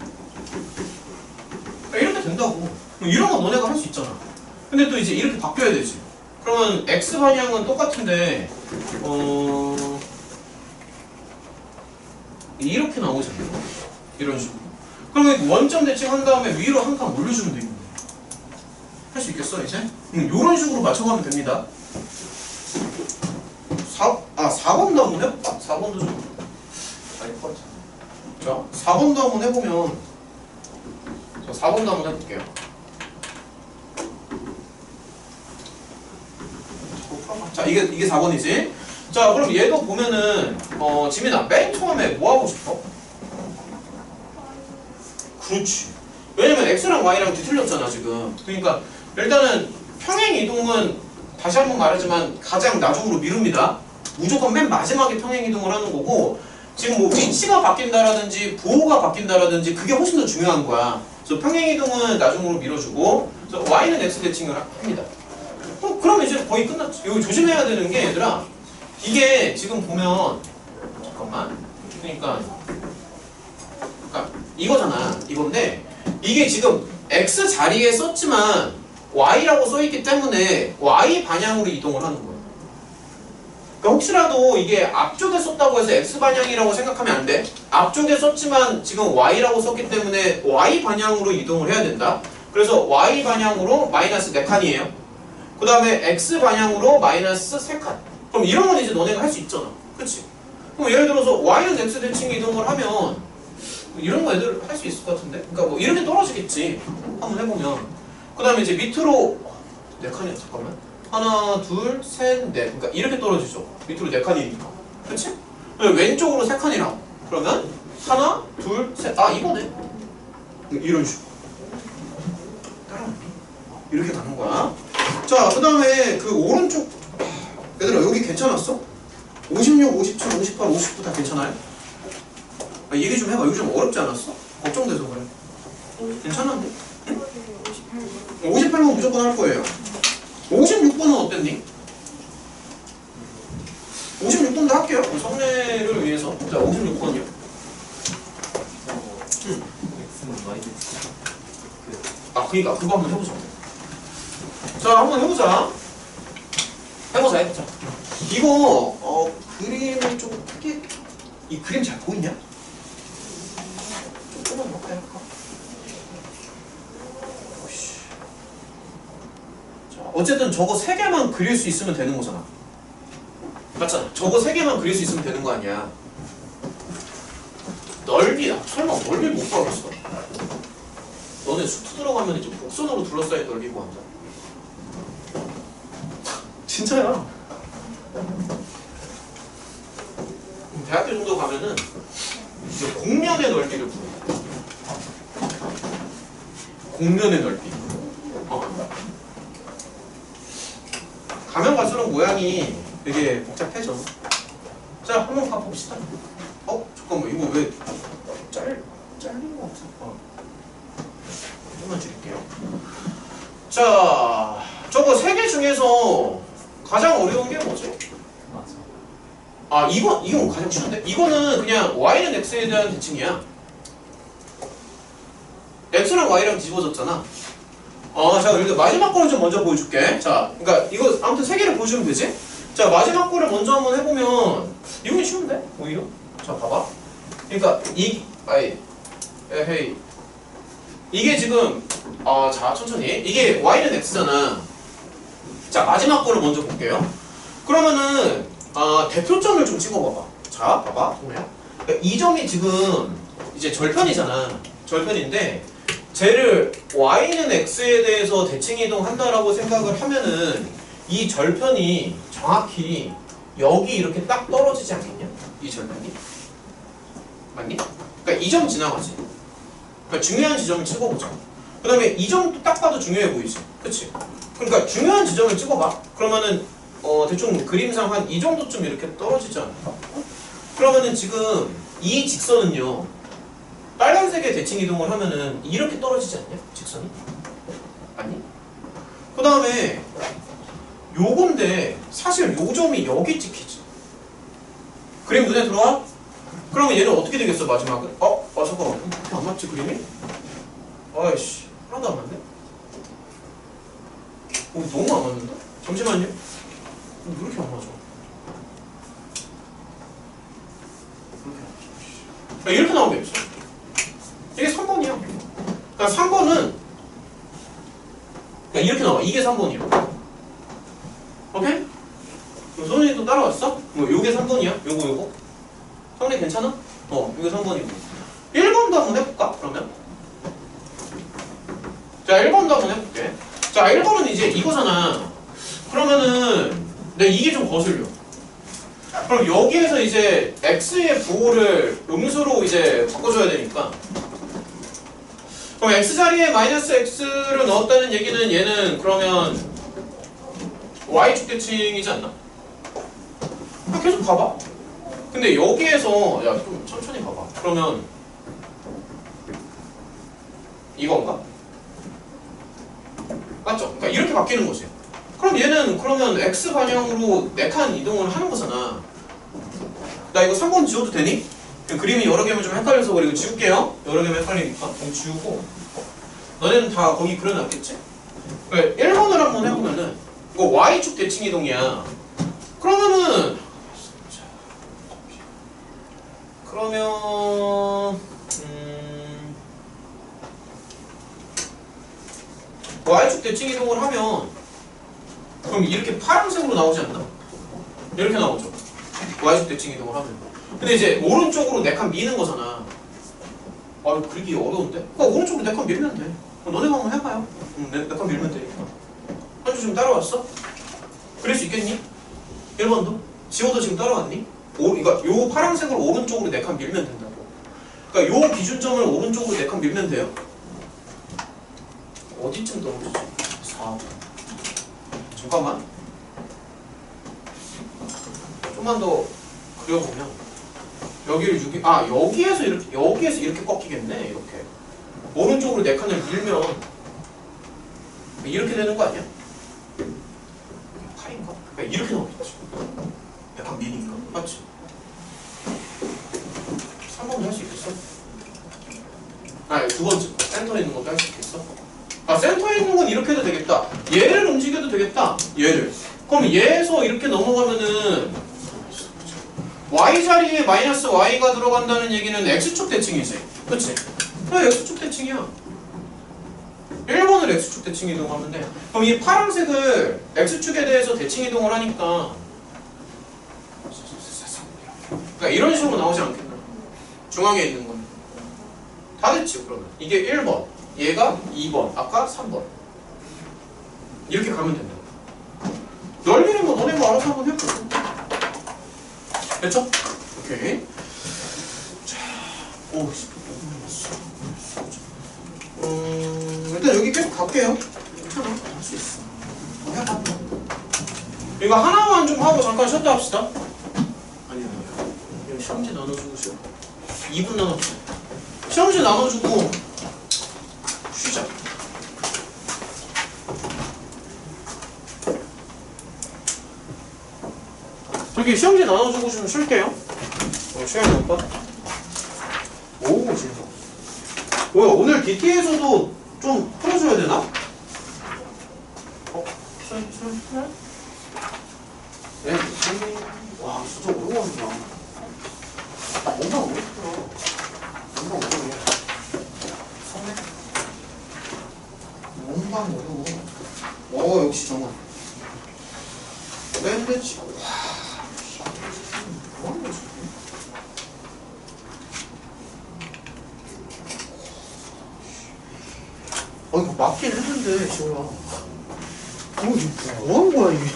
이렇게 된다고. 이런 거 너네가 할 수 있잖아. 근데 또 이제 이렇게 바뀌어야 되지. 그러면 x 방향은 똑같은데 이렇게 나오잖아. 이런 식으로. 그러면 원점 대칭 한 다음에 위로 한 칸 올려주면 되겠네. 할 수 있겠어 이제? 이런 식으로 맞춰가면 됩니다. 4번도 한번 해볼까? 4번도 좀 아닐 것 같아. 자, 4번도 한번 해보면 자, 4번도 한번 해볼게요. 자, 이게 4번이지? 자, 그럼 얘도 보면은 지민아, 맨 처음에 뭐 하고 싶어? 그렇지. 왜냐면 x랑 y랑 뒤틀렸잖아 지금. 그러니까 일단은 평행 이동은 다시 한번 말하지만 가장 나중으로 미룹니다. 무조건 맨 마지막에 평행 이동을 하는 거고 지금 뭐 위치가 바뀐다라든지 보호가 바뀐다라든지 그게 훨씬 더 중요한 거야. 그래서 평행이동은 나중으로 밀어주고 그래서 y는 x 대칭을 합니다. 그러면 이제 거의 끝났지. 이거 조심해야 되는 게 얘들아 이게 지금 보면 잠깐만 그러니까 이거잖아. 이건데 이게 지금 x 자리에 썼지만 y라고 써있기 때문에 y 방향으로 이동을 하는 거예요. 그러니까 혹시라도 이게 앞쪽에 썼다고 해서 x 방향이라고 생각하면 안 돼. 앞쪽에 썼지만 지금 y라고 썼기 때문에 y 방향으로 이동을 해야 된다. 그래서 y 방향으로 마이너스 4칸이에요. 그 다음에 x 방향으로 마이너스 3칸. 그럼 이런 건 이제 너네가 할 수 있잖아. 그치? 그럼 예를 들어서 y는 x 대칭 이동을 하면 이런 거 애들 할 수 있을 것 같은데? 그러니까 뭐 이렇게 떨어지겠지. 한번 해보면. 그 다음에 이제 밑으로 4칸이야. 잠깐만. 하나, 둘, 셋, 넷. 그러니까 이렇게 떨어지죠. 밑으로 4칸이니까. 그치? 왼쪽으로 3칸이라고. 그러면 하나, 둘, 셋. 아 이거네. 이런 식으로. 따라오니? 이렇게 가는 거야. 자, 그 다음에 그 오른쪽 얘들아 여기 괜찮았어? 56, 57, 58, 59 다 괜찮아요? 아, 얘기 좀 해봐. 여기 좀 어렵지 않았어? 걱정돼서 그래. 괜찮은데? 응? 58번 무조건 할 거예요. 56번은 어땠니? 56번도 할게요. 성례를 위해서. 자, 56번이요. 아, 그니까 그거 한번 해보자. 자, 한번 해보자. 해보자. 이거 그림을 좀 크게 이 그림 잘 보이냐? 좀 끊어볼까 할까? 자, 어쨌든 저거 3개만 그릴 수 있으면 되는 거잖아. 맞잖아. 저거 3개만 그릴 수 있으면 되는 거 아니야. 넓이야. 설마 넓이 못 구하겠어? 너네 수트 들어가면 이제 곡선으로 둘러싸인 넓이 구한다. 진짜야. 대학교 정도 가면은 이제 공면의 넓이를 구해. 공면의 넓이. 가면 갈수록 모양이 되게 복잡해져. 자, 한번 가봅시다. 잠깐만, 이거 왜 잘린 것 같아? 조금만 줄일게요. 자, 저거 3개 중에서 가장 어려운 게 뭐지? 아, 이건 가장 쉬운데? 이거는 그냥 y는 x에 대한 대칭이야. x랑 y랑 뒤집어졌잖아. 자, 그러니까 마지막 거를 좀 먼저 보여줄게. 자, 그러니까 이거 아무튼 3개를 보여주면 되지? 자, 마지막 거를 먼저 한번 해보면 이건 쉬운데? 오히려? 자, 봐봐. 그러니까 이게 지금 자, 천천히. 이게 y는 x잖아. 자, 마지막 거를 먼저 볼게요. 그러면은 대표점을 좀 찍어봐봐. 자, 봐봐. 그러니까 이 점이 지금 이제 절편이잖아. 절편인데 쟤를 y는 x에 대해서 대칭이동한다라고 생각을 하면은 이 절편이 정확히 여기 이렇게 딱 떨어지지 않겠냐? 이 절편이? 맞니? 그러니까 이 점 지나가지. 그러니까 중요한 지점을 찍어보자. 그 다음에 이 점도 딱 봐도 중요해 보이지? 그치? 그러니까 중요한 지점을 찍어봐. 그러면은 대충 그림상 한 이 정도쯤 이렇게 떨어지지 않을까? 그러면은 지금 이 직선은요 빨간색의 대칭 이동을 하면은 이렇게 떨어지지 않냐? 직선이? 아니? 그 다음에 요건데 사실 요 점이 여기 찍히지. 그림 눈에 들어와? 그러면 얘는 어떻게 되겠어 마지막은? 잠깐만 그렇게 안 맞지 그림이? 아이씨 하나도 안 맞네? 너무 안 맞는다? 잠시만요. 왜 이렇게 안 맞아? 이렇게 나오겠죠. 이게 3번이야. 그러니까 3번은 그러니까 이렇게 나와. 이게 3번이야. 오케이? 그럼 선생님도 따라왔어? 요게 3번이야. 요거. 성리 괜찮아? 이게 3번이고. 1번도 한번 해볼까? 그러면? 자, 1번도 한번 해볼게. 자, 1번은 이제 이거잖아. 그러면은 이게 좀 거슬려. 그럼 여기에서 이제 x의 부호를 음수로 이제 바꿔줘야 되니까 그럼 x자리에 마이너스 x를 넣었다는 얘기는 얘는 그러면 y축 대칭이지 않나? 계속 봐봐. 근데 여기에서 야 좀 천천히 봐봐. 그러면 이건가? 맞죠? 그러니까 이렇게 바뀌는 거지. 그럼 얘는 그러면 x 방향으로 4칸 이동을 하는 거잖아. 나 이거 3번 지워도 되니? 그림이 여러 개면 좀 헷갈려서 그리고 지울게요. 여러 개면 헷갈리니까 그럼 지우고. 너네는 다 거기 그려놨겠지? 1번을 한번 해보면은 이거 y축 대칭 이동이야. 그러면 y축 대칭 이동을 하면 그럼 이렇게 파란색으로 나오지 않나? 이렇게 나오죠. y축 대칭 이동을 하면. 근데 이제 오른쪽으로 4칸 미는 거잖아. 아, 그리기 어려운데? 그러니까 오른쪽으로 4칸 밀면 돼. 너네가 한번 해봐요. 4칸 밀면 되니까. 한주 지금 따라왔어? 그릴 수 있겠니? 1번도? 지호도 지금 따라왔니? 그러니까 요 파란색으로 오른쪽으로 4칸 밀면 된다고. 그러니까 요 기준점을 오른쪽으로 4칸 밀면 돼요. 어디쯤 떨어지지? 4번. 잠깐만. 좀만 더 그려보면 여기를 여기에서 이렇게 꺾이겠네. 이렇게 오른쪽으로 4칸을 밀면 이렇게 되는 거 아니야? 8인가? 그러니까 이렇게 나오겠지. 약간 미니까. 맞지? 3번도 할 수 있겠어? 두 번째 센터에 있는 것도 할 수 있겠어? 센터에 있는 건 이렇게 해도 되겠다. 얘를 움직여도 되겠다. 얘를. 그럼 얘에서 이렇게 넘어가면은 y 자리에 마이너스 y가 들어간다는 얘기는 x축 대칭이지. 그치? x축 대칭이야. 1번을 x축 대칭 이동하면 돼. 그럼 이 파란색을 x축에 대해서 대칭 이동을 하니까 그러니까 이런 식으로 나오지 않겠나? 중앙에 있는 건. 다 됐지 그러면. 이게 1번. 얘가 2번, 아까 3번. 이렇게 가면 된다. 넓이는 뭐 너네 뭐 알아서 한번 해보고. 됐죠? 오케이. 자, 일단 여기 계속 갈게요. 괜찮아, 할 수 있어. 해봐. 이거 하나만 좀 하고 잠깐 쉬었다 합시다. 아니요. 시험지 나눠주고 쉬어. 2분 나눠주고. 시험지 나눠주고 쉬자. 저기 시험지 나눠주고 좀 쉴게요. 시간이 못 봐. 오, 진짜. 뭐야, 오늘 DT에서도 좀 풀어줘야 되나? 네, 와, 진짜 어려웠구나. 엄청 어렵더라. 엄청 어려워. 성내? 엄청 어려워. 역시 정말. 밴드치. 뭐 하는 거지? 이거 맞긴 했는데, 지호야. 뭐 하는 거야, 이게?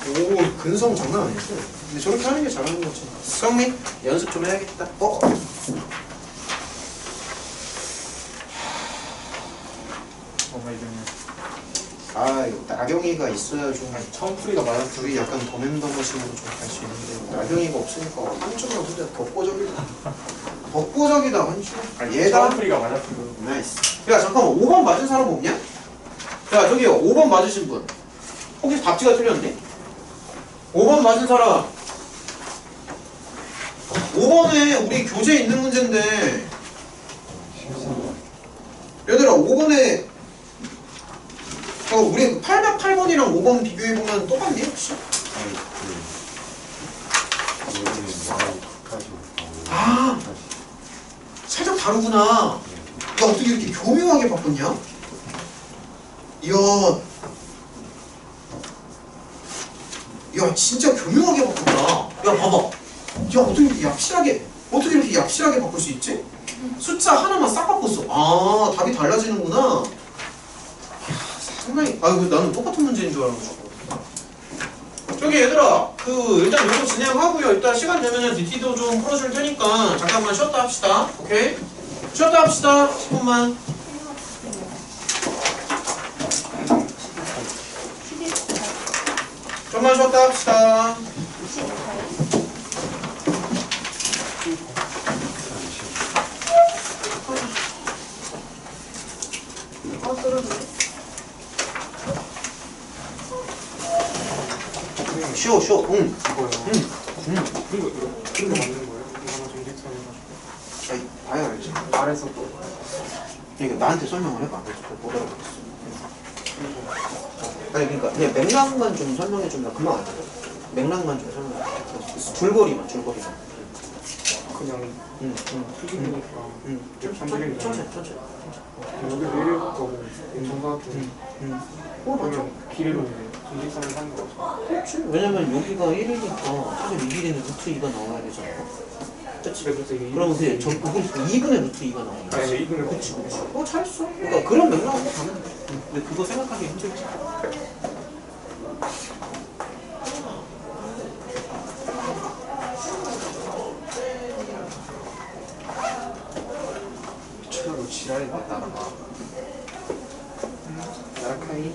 오, 근성 장난 아니었어. 근데 저렇게 하는 게 잘하는 거지. 성민, 연습 좀 해야겠다. 이거 나경이가 있어야 좀 청풀이가 많아. 둘이 약간 더맨더머신으로 좀 갈 수 있는데 나경이가 없으니까 한쪽은 진짜 덕보적이다. 덕보적이다 한쪽. 얘가 청풀이가 맞았어요. 나이스. 야 잠깐만 5번 맞은 사람 없냐? 야 저기요 5번 맞으신 분 혹시 답지가 틀렸니? 5번 맞은 사람 5번에 우리 교재에 있는 문제인데 얘들아 5번에 우리 808번이랑 5번 비교해보면 똑같니 혹시? 살짝 다르구나. 야 어떻게 이렇게 교묘하게 바꿨냐? 야 진짜 교묘하게 바꿨다. 야 봐봐. 야 어떻게 이렇게 얍실하게 바꿀 수 있지? 숫자 하나만 싹 바꿨어. 답이 달라지는구나. 상당히 나는 똑같은 문제인 줄 알았어. 저기 얘들아 일단 이거 진행하고요. 일단 시간 되면은 DT도 좀 풀어줄 테니까 잠깐만 쉬었다 합시다. 오케이? 쉬었다 합시다. 10분만. 좀만 쉬었다 합시다. 하나 떨어져. 쉬워 쉬워. 이거요. 응. 이거 만든 거예요? 이거 하나 정직선 해가지고. 아니, 봐야 알지. 아래서 또. 그러니까 나한테 설명을 해봐. 못 알아보겠어. 아니 그러니까 그냥 맥락만 좀 설명해 주면 금방 알아. 맥락만 좀 설명해. 줄거리만. 그냥 튀기니까. 천천히. 여기 내릴 거고 정사각형. 그러면 길이로 정직선을 하는 거죠. 그렇지. 왜냐면 여기가 1이니까 사실 이 길이는 루트 2가 나와야 되잖아. 그렇지. 그래서 이게 그러면 그게 2분의 루트 2가 나오는 거야. 아니 이분을 그치. 잘했어. 그러니까 그런 맥락으로 가면 돼. 근데 그거 생각하기 힘들지. 미쳐로 지랄이 나 나라가. 나라카이.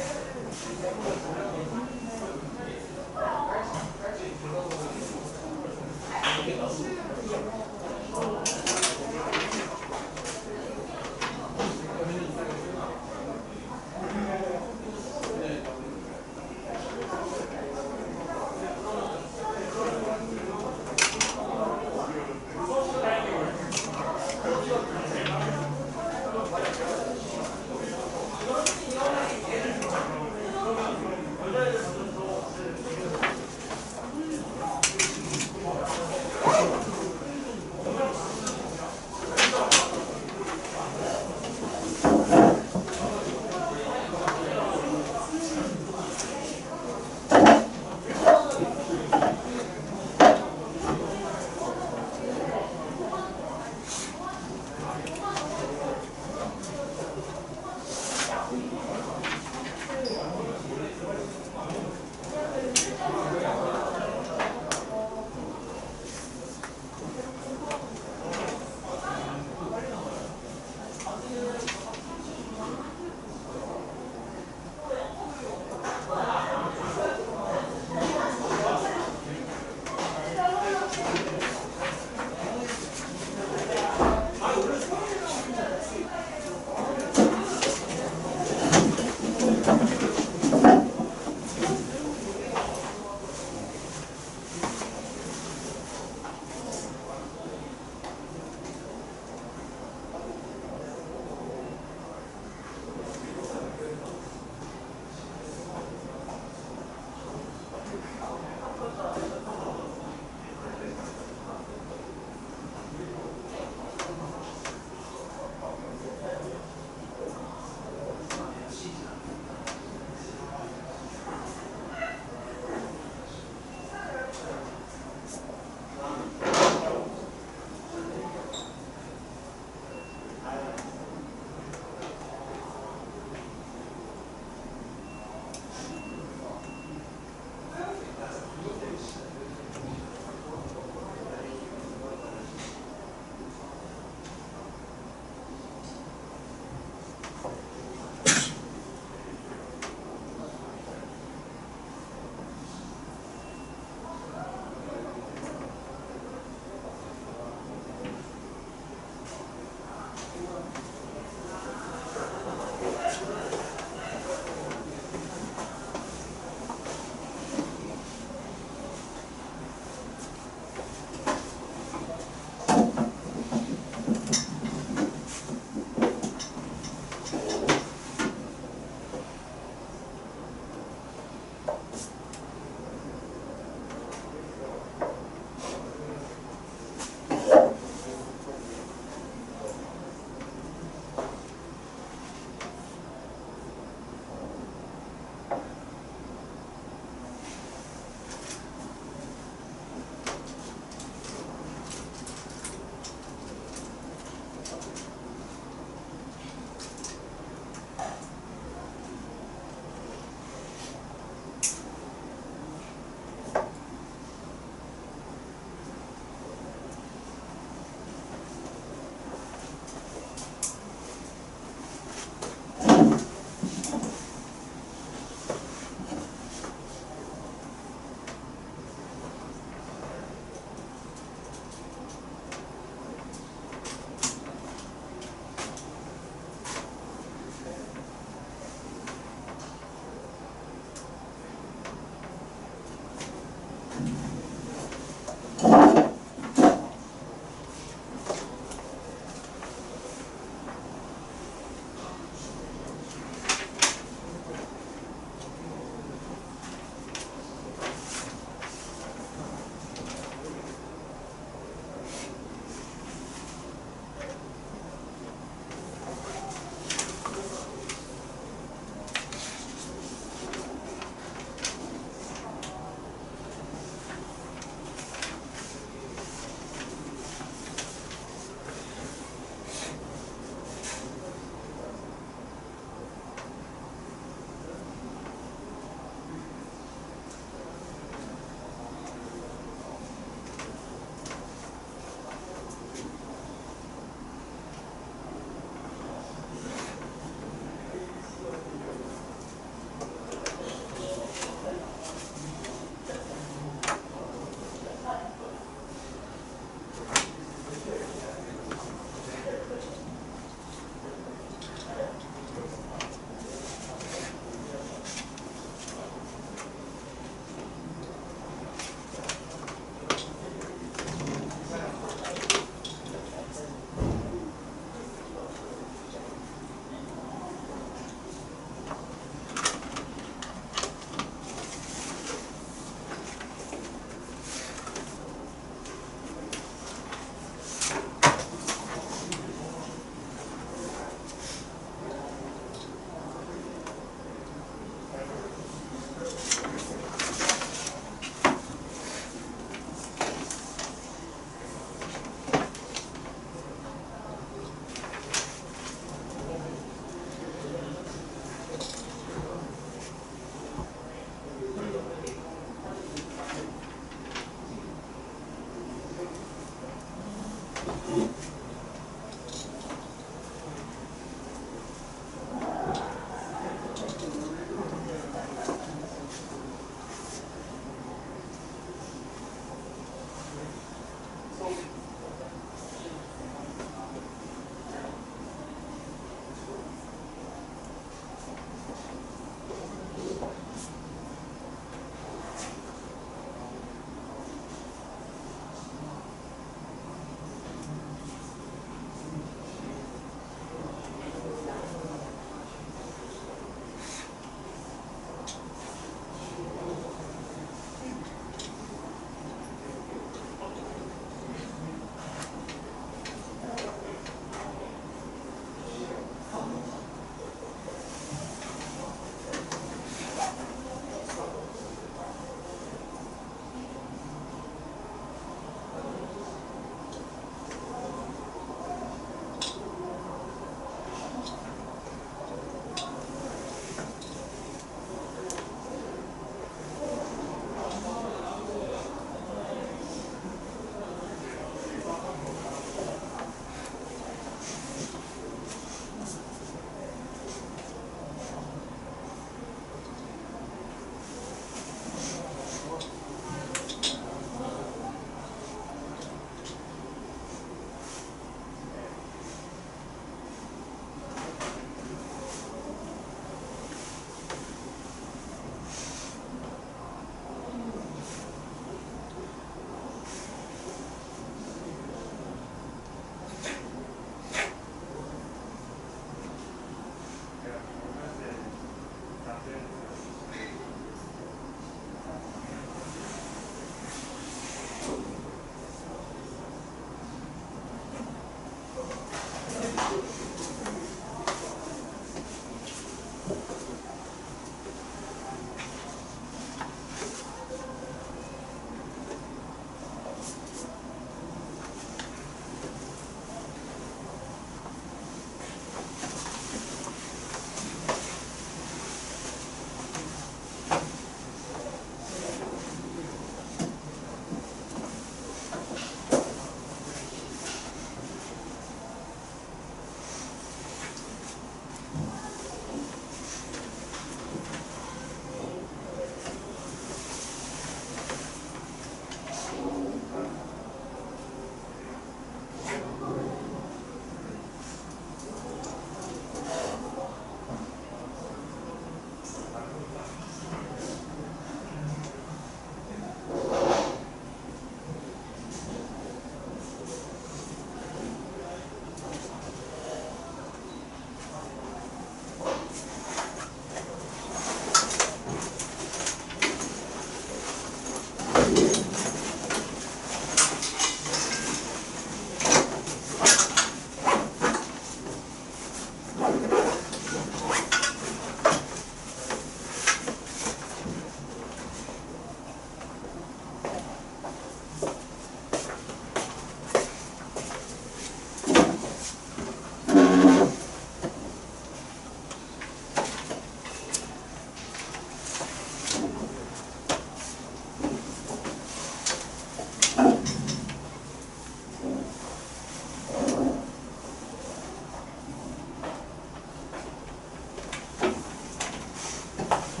자,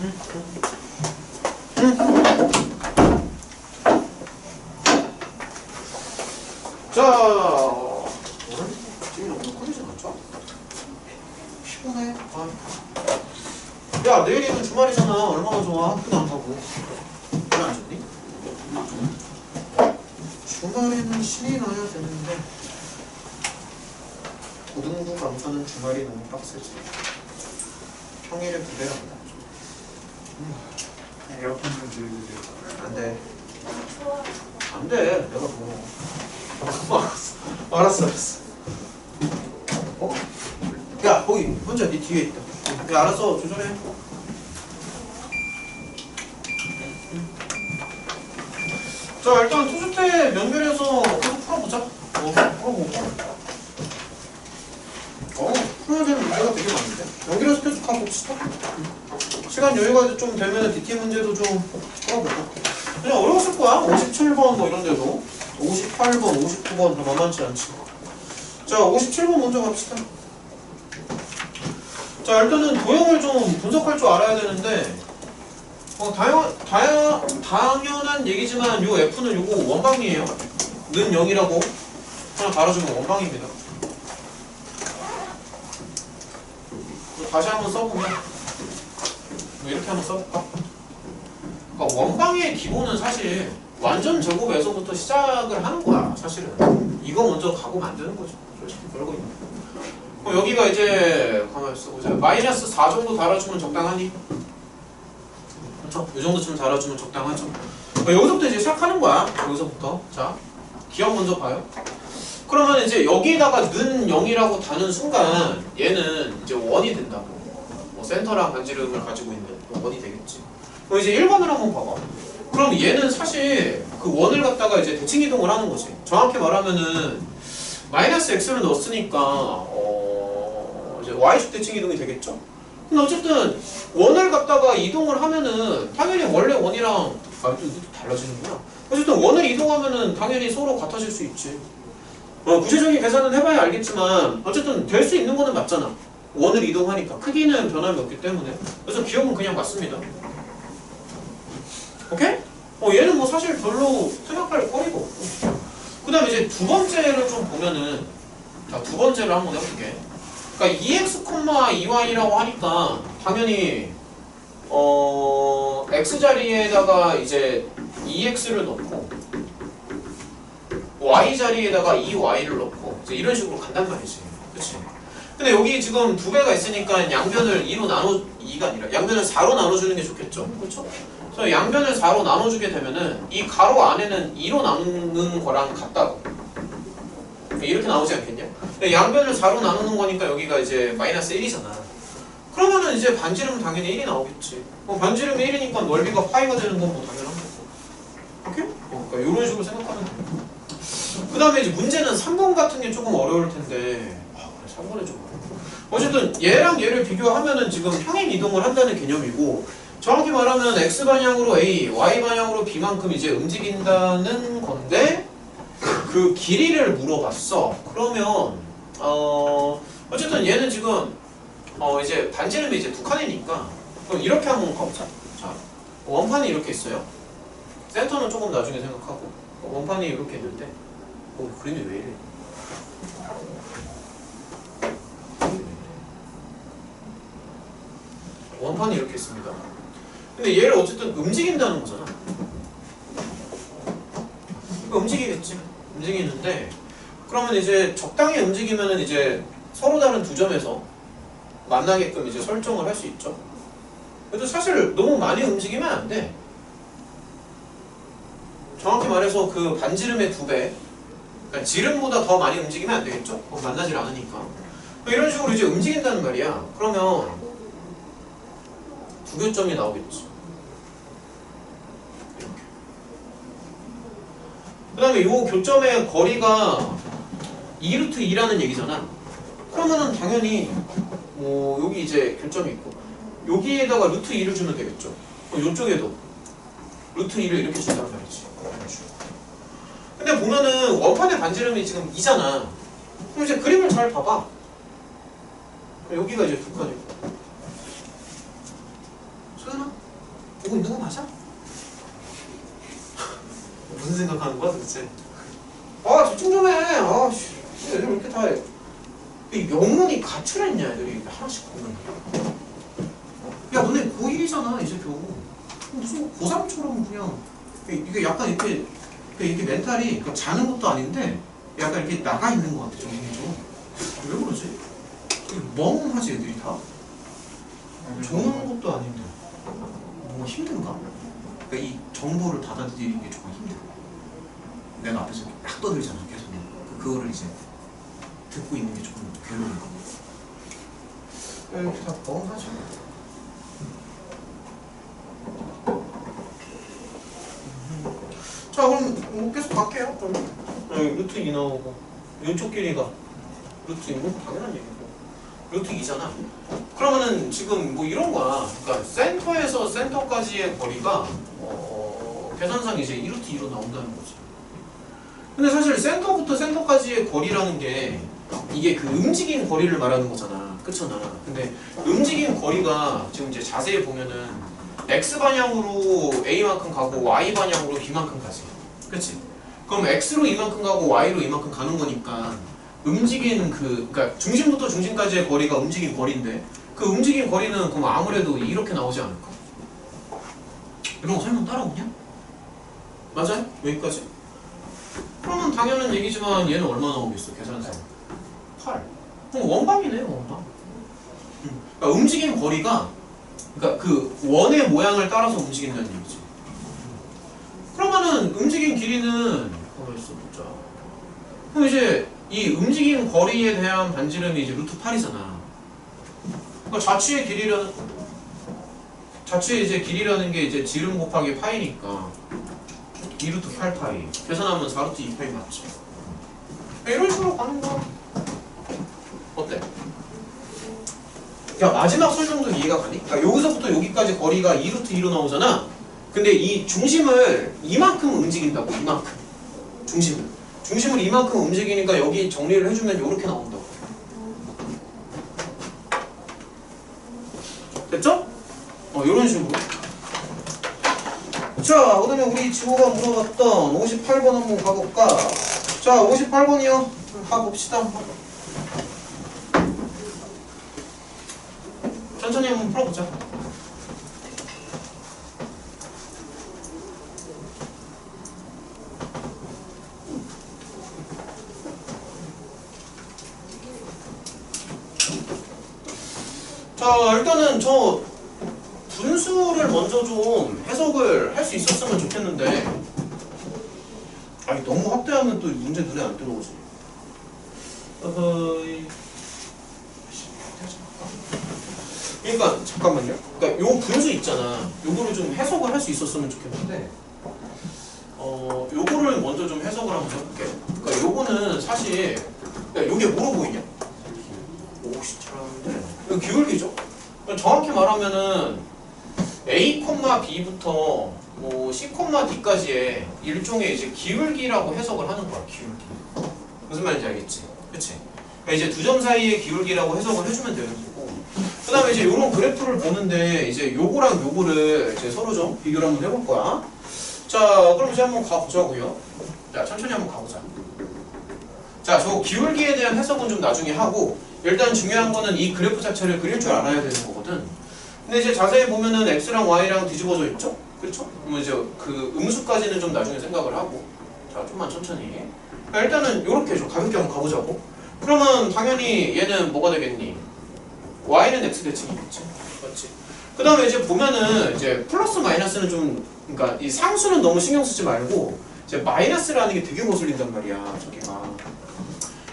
오늘 지금 너무 커지지 않았죠? 피곤해. 아. 야, 내일이면 주말이잖아. 얼마나 좋아. 학교도 안 가고. 왜 안 좋니? 주말에는 신이 나야 되는데 고등부 강사는 주말이 너무 빡세지. 평일에 부대랍니다. 에어컨 좀 들려주세요. 안 돼. 안 돼. 내가 뭐. 알았어. 어? 야, 거기 혼자 네 뒤에 있다. 야, 알았어. 조절해. 자, 일단 투수 때 연결해서 계속 풀어보자. 풀어보고. 풀어야 되는 문제가 되게 많은데. 연결해서 계속 가봅시다. 시간 여유가 좀 되면 DT 문제도 좀 풀어보고. 그냥 어려웠을 거야. 57번 뭐 이런 데도. 58번, 59번 다 만만치 않지. 자, 57번 먼저 갑시다. 자, 일단은 도형을 좀 분석할 줄 알아야 되는데 당연한 얘기지만 요 F는 요거 원방이에요. 는 0이라고 하나 달아주면 원방입니다. 다시 한번 써보면 이렇게 한번 써볼까? 그러니까 원방의 기본은 사실 완전 제곱에서부터 시작을 하는 거야. 사실은 이거 먼저 가고 만드는 거죠. 솔직히 별거 있네. 그럼 여기가 이제 가만히 써보자. 마이너스 4 정도 달아주면 적당하니? 그렇죠? 이 정도쯤 달아주면 적당하죠. 여기서부터 이제 시작하는 거야. 여기서부터. 자, 기억 먼저 봐요. 그러면 이제 여기에다가 는 0이라고 다는 순간 얘는 이제 원이 된다고. 뭐 센터랑 반지름을 가지고 있는 원이 되겠지. 그럼 이제 1번을 한번 봐봐. 그럼 얘는 사실 그 원을 갖다가 이제 대칭 이동을 하는 거지. 정확히 말하면은 마이너스 x를 넣었으니까 이제 y축 대칭 이동이 되겠죠. 근데 어쨌든 원을 갖다가 이동을 하면은 당연히 원래 원이랑 또 이것도 달라지는구나. 어쨌든 원을 이동하면은 당연히 서로 같아질 수 있지. 구체적인 계산은 해봐야 알겠지만 어쨌든 될 수 있는 거는 맞잖아. 원을 이동하니까 크기는 변함이 없기 때문에. 그래서 기억은 그냥 맞습니다. 오케이? 얘는 뭐 사실 별로 생각할 거리가 없고. 그 다음에 이제 두 번째를 좀 보면은, 자, 두 번째를 한번 해볼게. 그러니까 2x, 2y라고 하니까 당연히 x 자리에다가 이제 2x를 넣고 y 자리에다가 2y를 넣고 이제 이런 식으로 간단 말이지. 그치? 근데 여기 지금 두 배가 있으니까 양변을 2가 아니라 양변을 4로 나눠주는 게 좋겠죠? 그렇죠? 그래서 양변을 4로 나눠주게 되면은 이 가로 안에는 2로 나누는 거랑 같다고. 이렇게 나오지 않겠냐? 양변을 4로 나누는 거니까 여기가 이제 마이너스 1이잖아. 그러면은 이제 반지름은 당연히 1이 나오겠지. 반지름이 1이니까 넓이가 파이가 되는 건 뭐 당연한 거고. 오케이? 그러니까 이런 식으로 생각하면 돼요. 그 다음에 이제 문제는 3번 같은 게 조금 어려울 텐데 3번에 좀 어려워. 어쨌든 얘랑 얘를 비교하면은 지금 평행 이동을 한다는 개념이고 정확히 말하면 X방향으로 A, Y방향으로 B만큼 이제 움직인다는 건데 그 길이를 물어봤어. 그러면 어쨌든 얘는 지금 이제 반지름이 이제 두 칸이니까 그럼 이렇게 한번 가보자. 자, 원판이 이렇게 있어요. 센터는 조금 나중에 생각하고 원판이 이렇게 있는데 그림이 왜 이래? 원판이 이렇게 있습니다. 근데 얘를 어쨌든 움직인다는 거잖아. 이거 움직이겠지. 움직이는데 그러면 이제 적당히 움직이면은 이제 서로 다른 두 점에서 만나게끔 이제 설정을 할 수 있죠. 그래도 사실 너무 많이 움직이면 안 돼. 정확히 말해서 그 반지름의 2배, 그러니까 지름보다 더 많이 움직이면 안 되겠죠? 만나질 않으니까. 이런 식으로 이제 움직인다는 말이야. 그러면 두 교점이 나오겠지. 이렇게. 그 다음에 이 교점의 거리가 2루트 2라는 얘기잖아. 그러면은 당연히 뭐 여기 이제 교점이 있고 여기에다가 루트 2를 주면 되겠죠. 이쪽에도 루트 2를 이렇게 준단 말이지. 근데 보면은 원판의 반지름이 지금 2잖아. 그럼 이제 그림을 잘 봐봐. 여기가 이제 두 칸이고 소연아? 보고 있는 거 맞아? 무슨 생각하는 거야 도대체? 아 집중 좀 해. 아씨 애들 왜 이렇게 다 해? 이 영문이 가출했냐 애들이 하나씩 보면. 야 너네 고1이잖아 이제 겨우. 무슨 고3처럼 그냥 이게 약간 이렇게 멘탈이 자는 것도 아닌데 약간 이렇게 나가 있는 것 같아 정신이. 왜 그러지? 멍하지 애들이 다? 좋은 것도 아닌데 뭔가 힘든가? 그러니까 이 정보를 받아들이는 게 조금 힘들어. 내가 앞에서 이렇게 막 떠들잖아 계속. 그거를 이제 듣고 있는 게 조금 괴로운 거. 이렇게 다 멍하지. 자 그럼 뭐 계속 갈게요. 그럼 루트 2 나오고 왼쪽 길이가 루트 2고 당연한 얘기고 루트 2잖아. 그러면은 지금 뭐 이런 거야. 그러니까 센터에서 센터까지의 거리가 계산상 이제 2루트 2로 나온다는 거지. 근데 사실 센터부터 센터까지의 거리라는 게 이게 그 움직인 거리를 말하는 거잖아. 그렇잖아. 근데 움직인 거리가 지금 이제 자세히 보면은 x 방향으로 a만큼 가고 y 방향으로 b만큼 가지. 그렇지? 그럼 x로 이만큼 가고 y로 이만큼 가는 거니까 움직이는 그러니까 중심부터 중심까지의 거리가 움직인 거리인데 그 움직인 거리는 그럼 아무래도 이렇게 나오지 않을까? 이런 거 설명 따라오냐? 맞아요? 여기까지? 그러면 당연한 얘기지만 얘는 얼마 나오겠어 계산상? 8. 그럼 원방이네 원방. 그러니까 움직인 거리가 그러니까 그 원의 모양을 따라서 움직인다는 얘기지. 그러면은 움직인 길이는 가만히 있어 보자. 그럼 이제 이 움직인 거리에 대한 반지름이 이제 루트 8이잖아. 그러니까 자취의 이제 길이라는 게 이제 지름 곱하기 파이니까 2루트 8파이. 계산하면 4루트 2파이 맞지? 이런 식으로 가는 거야. 어때? 야 마지막 설명도 이해가 가니? 그러니까 여기서부터 여기까지 거리가 2루트 2로 나오잖아. 근데 이 중심을 이만큼 움직인다고. 이만큼 중심을 이만큼 움직이니까 여기 정리를 해주면 이렇게 나온다고. 됐죠? 이런 식으로. 자, 그 다음에 우리 지호가 물어봤던 58번 한번 가볼까? 자, 58번이요. 가봅시다. 천천히 한번 풀어보자. 자, 일단은 저 분수를 먼저 좀 해석을 할 수 있었으면 좋겠는데 아니 너무 확대하면 또 문제 눈에 안 들어오지. 그러니까 잠깐만요. 그러니까 요 분수 있잖아. 요거를 좀 해석을 할 수 있었으면 좋겠는데 요거를 먼저 좀 해석을 한번 해볼게. 그러니까 요거는 사실 야 요게 뭐로 보이냐? 오씨 잘하는데 이거 기울기죠? 정확히 말하면은 A, B부터 뭐 C, D까지의 일종의 이제 기울기라고 해석을 하는 거야. 기울기. 무슨 말인지 알겠지? 그치? 그러니까 이제 두 점 사이의 기울기라고 해석을 해주면 되는 거고. 그 다음에 이제 요런 그래프를 보는데 이제 요거랑 요거를 이제 서로 좀 비교를 한번 해볼 거야. 자, 그럼 이제 한번 가보자고요. 자, 천천히 한번 가보자. 자, 저 기울기에 대한 해석은 좀 나중에 하고 일단 중요한 거는 이 그래프 자체를 그릴 줄 알아야 되는 거거든. 근데 이제 자세히 보면은 x랑 y랑 뒤집어져 있죠? 그렇죠? 그럼 이제 그 음수까지는 좀 나중에 생각을 하고. 자, 좀만 천천히. 일단은 요렇게 좀 가볍게 한번 가보자고. 그러면 당연히 얘는 뭐가 되겠니? y는 x 대칭이겠지. 맞지? 그 다음에 이제 보면은 이제 플러스 마이너스는 좀 그러니까 이 상수는 너무 신경 쓰지 말고 이제 마이너스라는 게 되게 거슬린단 말이야. 저기가.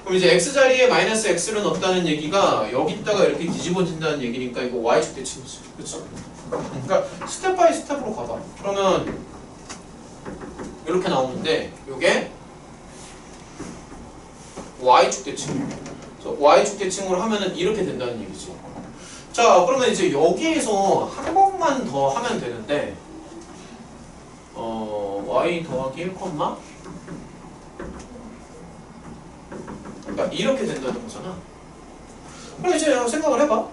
그럼 이제 x 자리에 마이너스 x를 넣었다는 얘기가 여기다가 이렇게 뒤집어진다는 얘기니까 이거 y축 대칭이지. 그렇죠? 그러니까 스텝 바이 스텝으로 가봐. 그러면 이렇게 나오는데 요게 y축 대칭. 그래서 y축 대칭으로 하면은 이렇게 된다는 얘기지. 자, 그러면 이제 여기에서 한 번만 더 하면 되는데 y 더하기 1, 그러니까 이렇게 된다는 거잖아. 그럼 이제 생각을 해봐.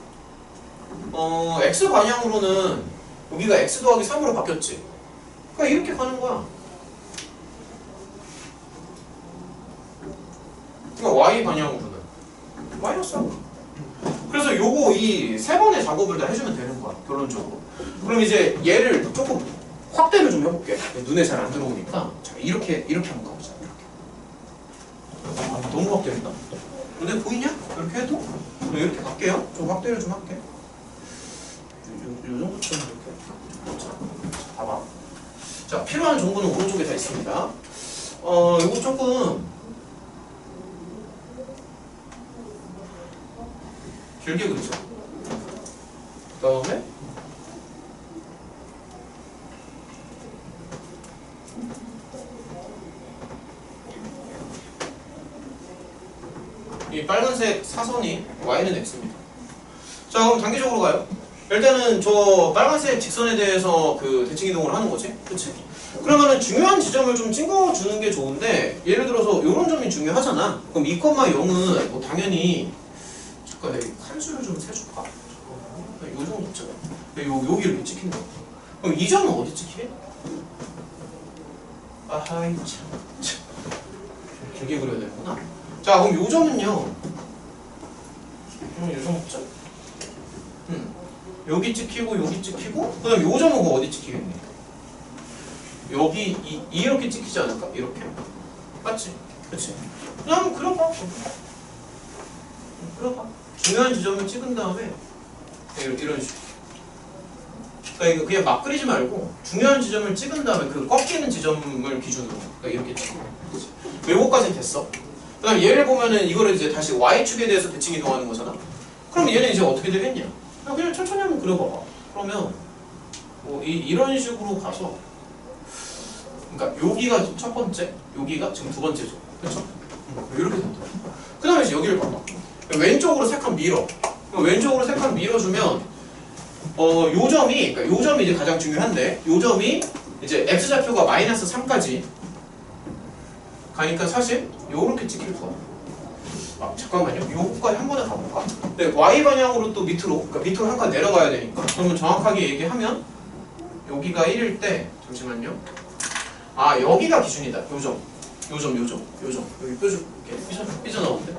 x 방향으로는 여기가 x 더하기 3으로 바뀌었지. 그러니까 이렇게 가는 거야. 그러니까 y 방향으로는 마이너스 3. 그래서 요거 이 세 번의 작업을 다 해주면 되는 거야, 결론적으로. 그럼 이제 얘를 조금 확대를 좀 해볼게. 눈에 잘 안 들어오니까. 자, 이렇게 한번 가보자. 이렇게. 아, 너무 확대했다. 눈에 보이냐? 이렇게 해도? 이렇게 갈게요. 좀 확대를 좀 할게. 요 정도쯤 이렇게. 자, 봐봐. 자, 필요한 정보는 오른쪽에 다 있습니다. 요거 조금 길게 그리죠. 그 다음에 이 빨간색 사선이 y는 x입니다. 자, 그럼 단계적으로 가요. 일단은 저 빨간색 직선에 대해서 그 대칭 이동을 하는 거지, 그치? 그러면은 중요한 지점을 좀 찍어주는 게 좋은데, 예를 들어서 이런 점이 중요하잖아. 그럼 2,0은 뭐 당연히 잠깐 내가 칸수를 좀 세줄까? 요 정도 있잖아. 여기 이렇게 찍힌다. 그럼 이 점은 어디 찍히게? 아하이 참. 길게 그려야 되구나. 자, 그럼 요 점은요. 요 정도죠? 여기 찍히고 여기 찍히고, 그다음 요 점은 그럼 어디 찍히겠니? 여기 이렇게 찍히지 않을까? 이렇게. 맞지? 그치? 그냥 그려봐. 그려봐. 중요한 지점을 찍은 다음에 이런 식으로. 그러니까 그냥 막 그리지 말고 중요한 지점을 찍은 다음에 그 꺾이는 지점을 기준으로, 그러니까 이렇게 찍고. 요거까지는 됐어. 그다음 얘를 보면은 이거를 이제 다시 y축에 대해서 대칭 이동하는 거잖아. 그럼 얘는 이제 어떻게 되겠냐? 그냥 천천히 한번 그려봐봐. 그러면 뭐 이런 식으로 가서, 그러니까 여기가 첫 번째, 여기가 지금 두 번째죠. 그렇죠? 이렇게 된다. 그 다음에 이제 여기를 봐봐. 왼쪽으로 세 칸 밀어. 왼쪽으로 세 칸 밀어주면 요 점이, 그러니까 요 점이 이제 가장 중요한데, 요 점이 이제 x좌표가 마이너스 3까지 가니까 사실 요렇게 찍힐 거야. 아, 잠깐만요. 요거까지 한 번에 가볼까? 네, y 방향으로 또 밑으로, 그러니까 밑으로 한 칸 내려가야 되니까. 그러면 정확하게 얘기하면 여기가 1일 때, 잠시만요. 아, 여기가 기준이다. 요 점. 여기 뾰족하게 삐져나오는데.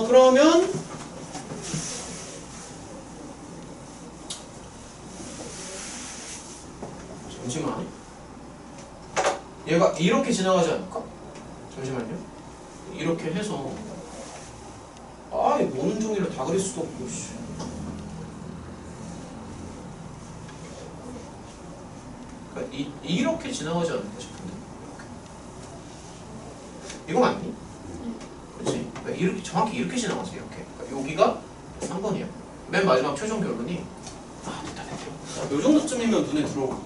그러면 잠시만. 얘가 이렇게 지나가지 않을까? 잠시만요. 이렇게 해서, 아, 이 모는 종이를 다 그릴 수도 없고, 씨. 그러니까 이렇게 지나가지 않을까 싶은데. 이거 맞니? 그렇지? 그러니까 이렇게 정확히 이렇게 지나가지, 이렇게. 그러니까 여기가 3번이야. 맨 마지막 최종 결론이, 아, 됐다. 요 정도쯤이면 눈에 들어올 것 같아.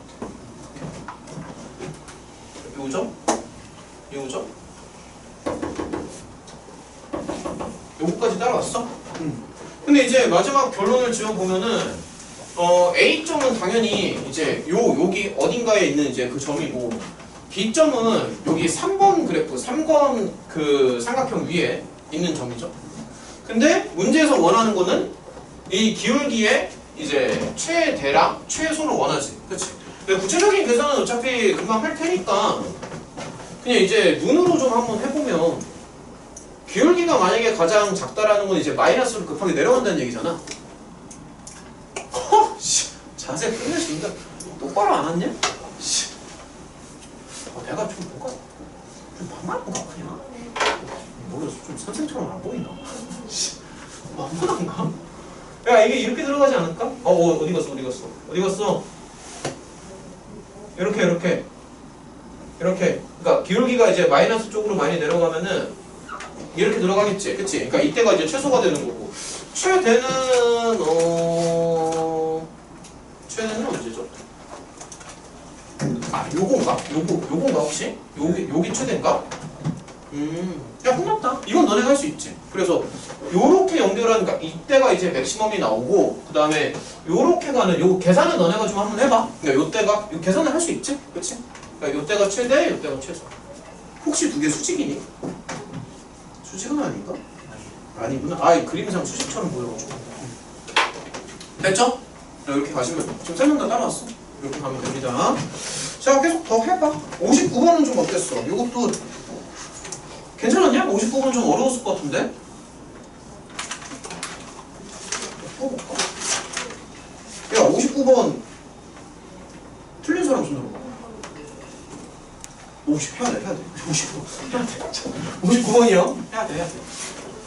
요 점, 요 점, 요거까지 따라왔어? 근데 이제 마지막 결론을 지어보면은 A점은 당연히 이제 여기 어딘가에 있는 이제 그 점이고, B점은 여기 3번 그래프, 3번 그 삼각형 위에 있는 점이죠. 근데 문제에서 원하는 거는 이 기울기의 이제 최대랑 최소를 원하지. 그치? 근데 구체적인 계산은 어차피 금방 할 테니까 그냥 이제 눈으로 좀 한번 해보면, 기울기가 만약에 가장 작다라는 건 이제 마이너스로 급하게 내려간다는 얘기잖아. 자세 끝내준다. 똑바로 안 왔냐? 내가 좀 뭔가 좀 만만한가 그냥? 모르겠어. 좀 선생처럼 안 보인다. 만만한가? 야, 이게 이렇게 들어가지 않을까? 어디 갔어? 이렇게. 그러니까 기울기가 이제 마이너스 쪽으로 많이 내려가면은 이렇게 들어가겠지, 그치? 그러니까 이때가 이제 최소가 되는 거고, 최대는 언제죠? 아, 요건가 혹시? 요기 최대인가? 야, 끝났다. 이건 너네가 할 수 있지. 그래서 요렇게 연결하는, 그러니까 이때가 이제 맥시멈이 나오고, 그 다음에 요렇게 가는 요 계산은 너네가 좀 한번 해봐. 그러니까 요때가 요 계산을 할 수 있지, 그치? 그러니까 요때가 최대, 요때가 최소. 혹시 두 개 수직이니? 수직은 아닌가? 아니구나. 아, 이 그림상 수직처럼 보여가지고. 됐죠? 자, 이렇게 가시면 지금 설명 다 따라왔어. 이렇게 가면 됩니다. 자, 계속 더 해봐. 59번은 좀 어땠어? 이것도 괜찮았냐? 59번은 좀 어려웠을 것 같은데? 풀어볼까? 야, 59번 틀린 사람 손 들어봐. 50 해야 돼. 59번 해야 돼. 59번이요? 해야 돼.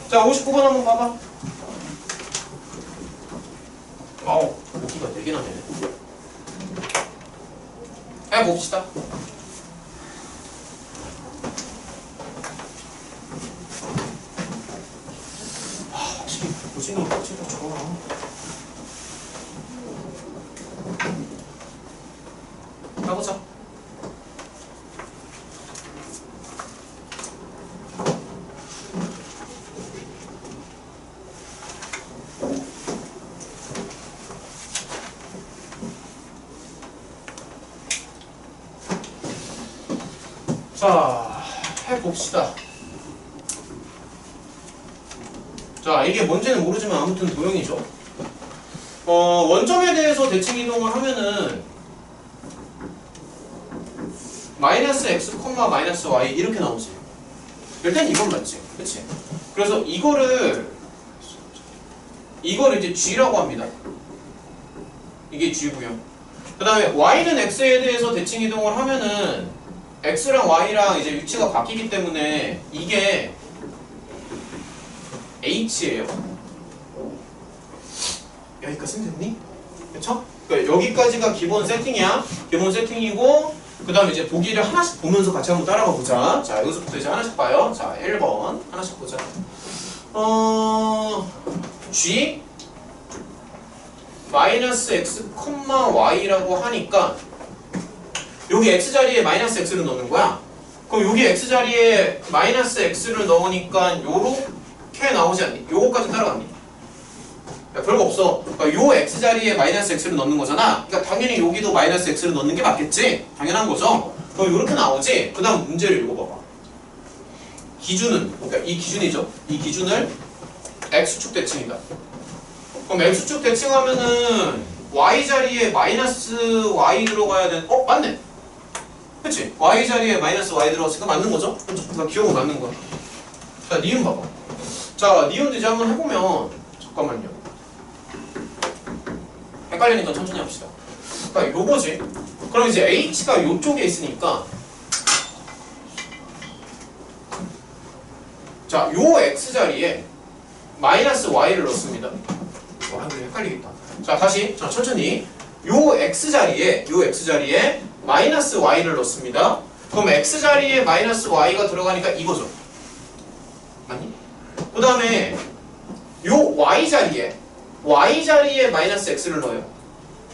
자, 59번 한번 봐봐. 고기가 4개나 되네. 해봅시다. 확실히 고진이 확실히 좋아. 가보자. 자, 해봅시다. 자, 이게 뭔지는 모르지만 아무튼 도형이죠. 원점에 대해서 대칭 이동을 하면은 마이너스 x, 마이너스 y 이렇게 나오지. 일단 이건 맞지. 그치? 그래서 이거를 이제 g라고 합니다. 이게 g고요. 그 다음에 y는 x에 대해서 대칭 이동을 하면은 x랑 y랑 이제 위치가 바뀌기 때문에 이게 h예요. 여기까지 됐니? 그쵸? 그러니까 여기까지가 기본 세팅이야. 기본 세팅이고 그 다음에 이제 보기를 하나씩 보면서 같이 한번 따라가 보자. 자, 여기서부터 이제 하나씩 봐요. 자, 1번 하나씩 보자. g 마이너스 x, y라고 하니까 여기 x자리에 마이너스 x를 넣는 거야. 그럼 여기 x자리에 마이너스 x를 넣으니까 요렇게 나오지 않니? 요거까지 따라갑니? 야, 별거 없어. 그러니까 요 x자리에 마이너스 x를 넣는 거잖아. 그러니까 당연히 여기도 마이너스 x를 넣는 게 맞겠지? 당연한 거죠. 그럼 요렇게 나오지? 그 다음 문제를 읽어봐봐. 기준은, 그러니까 이 기준이죠. 이 기준을 x축 대칭이다. 그럼 x축 대칭하면은 y자리에 마이너스 y 들어가야 되는, 맞네. 그치? y자리에 마이너스 y 들어갔으니까 맞는 거죠? 그러니까 기억은 맞는 거야. 자, 니은 봐봐. 자, 니은도 이제 한번 해보면, 잠깐만요. 헷갈리니까 천천히 합시다. 그러니까 요거지. 그럼 이제 h가 요쪽에 있으니까, 자, 요 x자리에 마이너스 y를 넣습니다. 와, 이거 헷갈리겠다. 자, 다시. 자, 천천히. 요 x자리에 마이너스 y를 넣습니다. 그럼 x자리에 마이너스 y가 들어가니까 이거죠. 맞니? 그 다음에 요 y자리에 마이너스 x를 넣어요.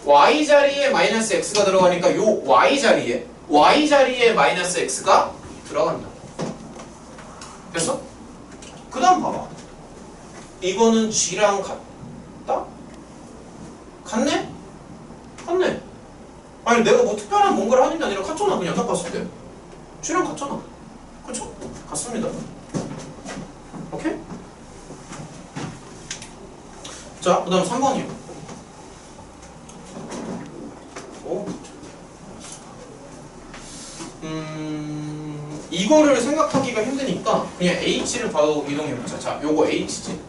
y자리에 마이너스 x가 들어가니까 요 y자리에 마이너스 x가 들어간다. 됐어? 그 다음 봐봐. 이거는 g랑 같다? 같네? 같네. 아니 내가 뭐 특별한 뭔가를 하는 게 아니라 같잖아. 그냥 딱 봤을 때 g랑 같잖아. 그쵸? 같습니다. 오케이? 자, 그 다음 3번이요. 이거를 생각하기가 힘드니까 그냥 h를 바로 이동해보자. 자, 요거 h지.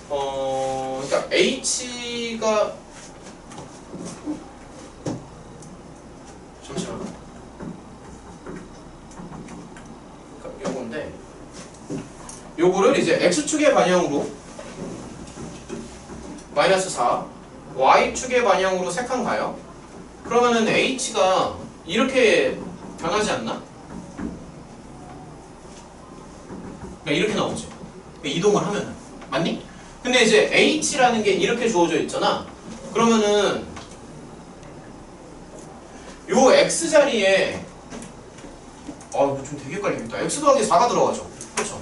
그러니까 h가 잠시만. 그러니까 요건데 요거를 이제 x축의 방향으로 마이너스 4 y축의 방향으로 3칸 가요. 그러면은 h가 이렇게 변하지 않나? 그러니까 이렇게 나오지. 그러니까 이동을 하면은. 맞니? 근데 이제 h라는 게 이렇게 주어져 있잖아. 그러면은 요 x자리에 이거 좀 되게 헷갈리겠다. x 더하기 4가 들어가죠. 그렇죠?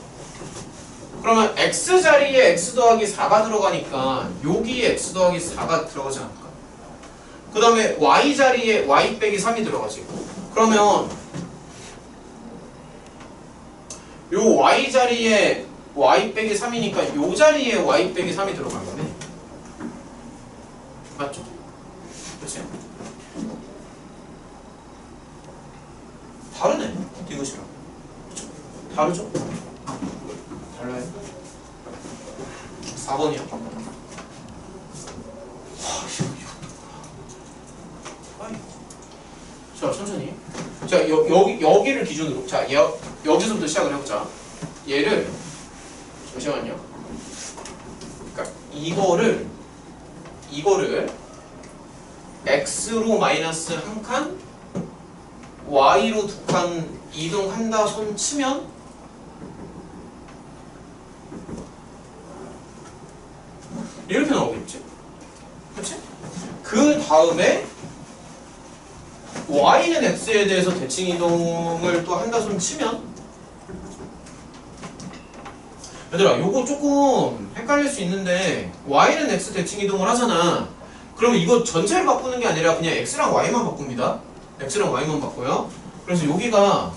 그러면 x자리에 x 더하기 4가 들어가니까 여기에 x 더하기 4가 들어가지 않을까? 그 다음에 y자리에 y 빼기 3이 들어가지. 그러면 요 y자리에 y 빼기 3이니까 요 자리에 y 빼기 3이 들어간 거네. 맞죠? 그치? 다르네 이것이랑. 그쵸? 다르죠? 달라요? 4번이요. 자, 천천히. 자, 여기를 기준으로. 자, 여기서부터 시작을 해보자. 얘를, 잠시만요. 그러니까, 이거를, x로 마이너스 한 칸, y로 두 칸 이동한다 손 치면, 이렇게 나오겠지? 그치? 그 다음에, y는 x에 대해서 대칭 이동을 또 한다 손 치면 얘들아 요거 조금 헷갈릴 수 있는데 y는 x 대칭 이동을 하잖아. 그러면 이거 전체를 바꾸는 게 아니라 그냥 x랑 y만 바꿉니다. x랑 y만 바꿔요. 그래서 여기가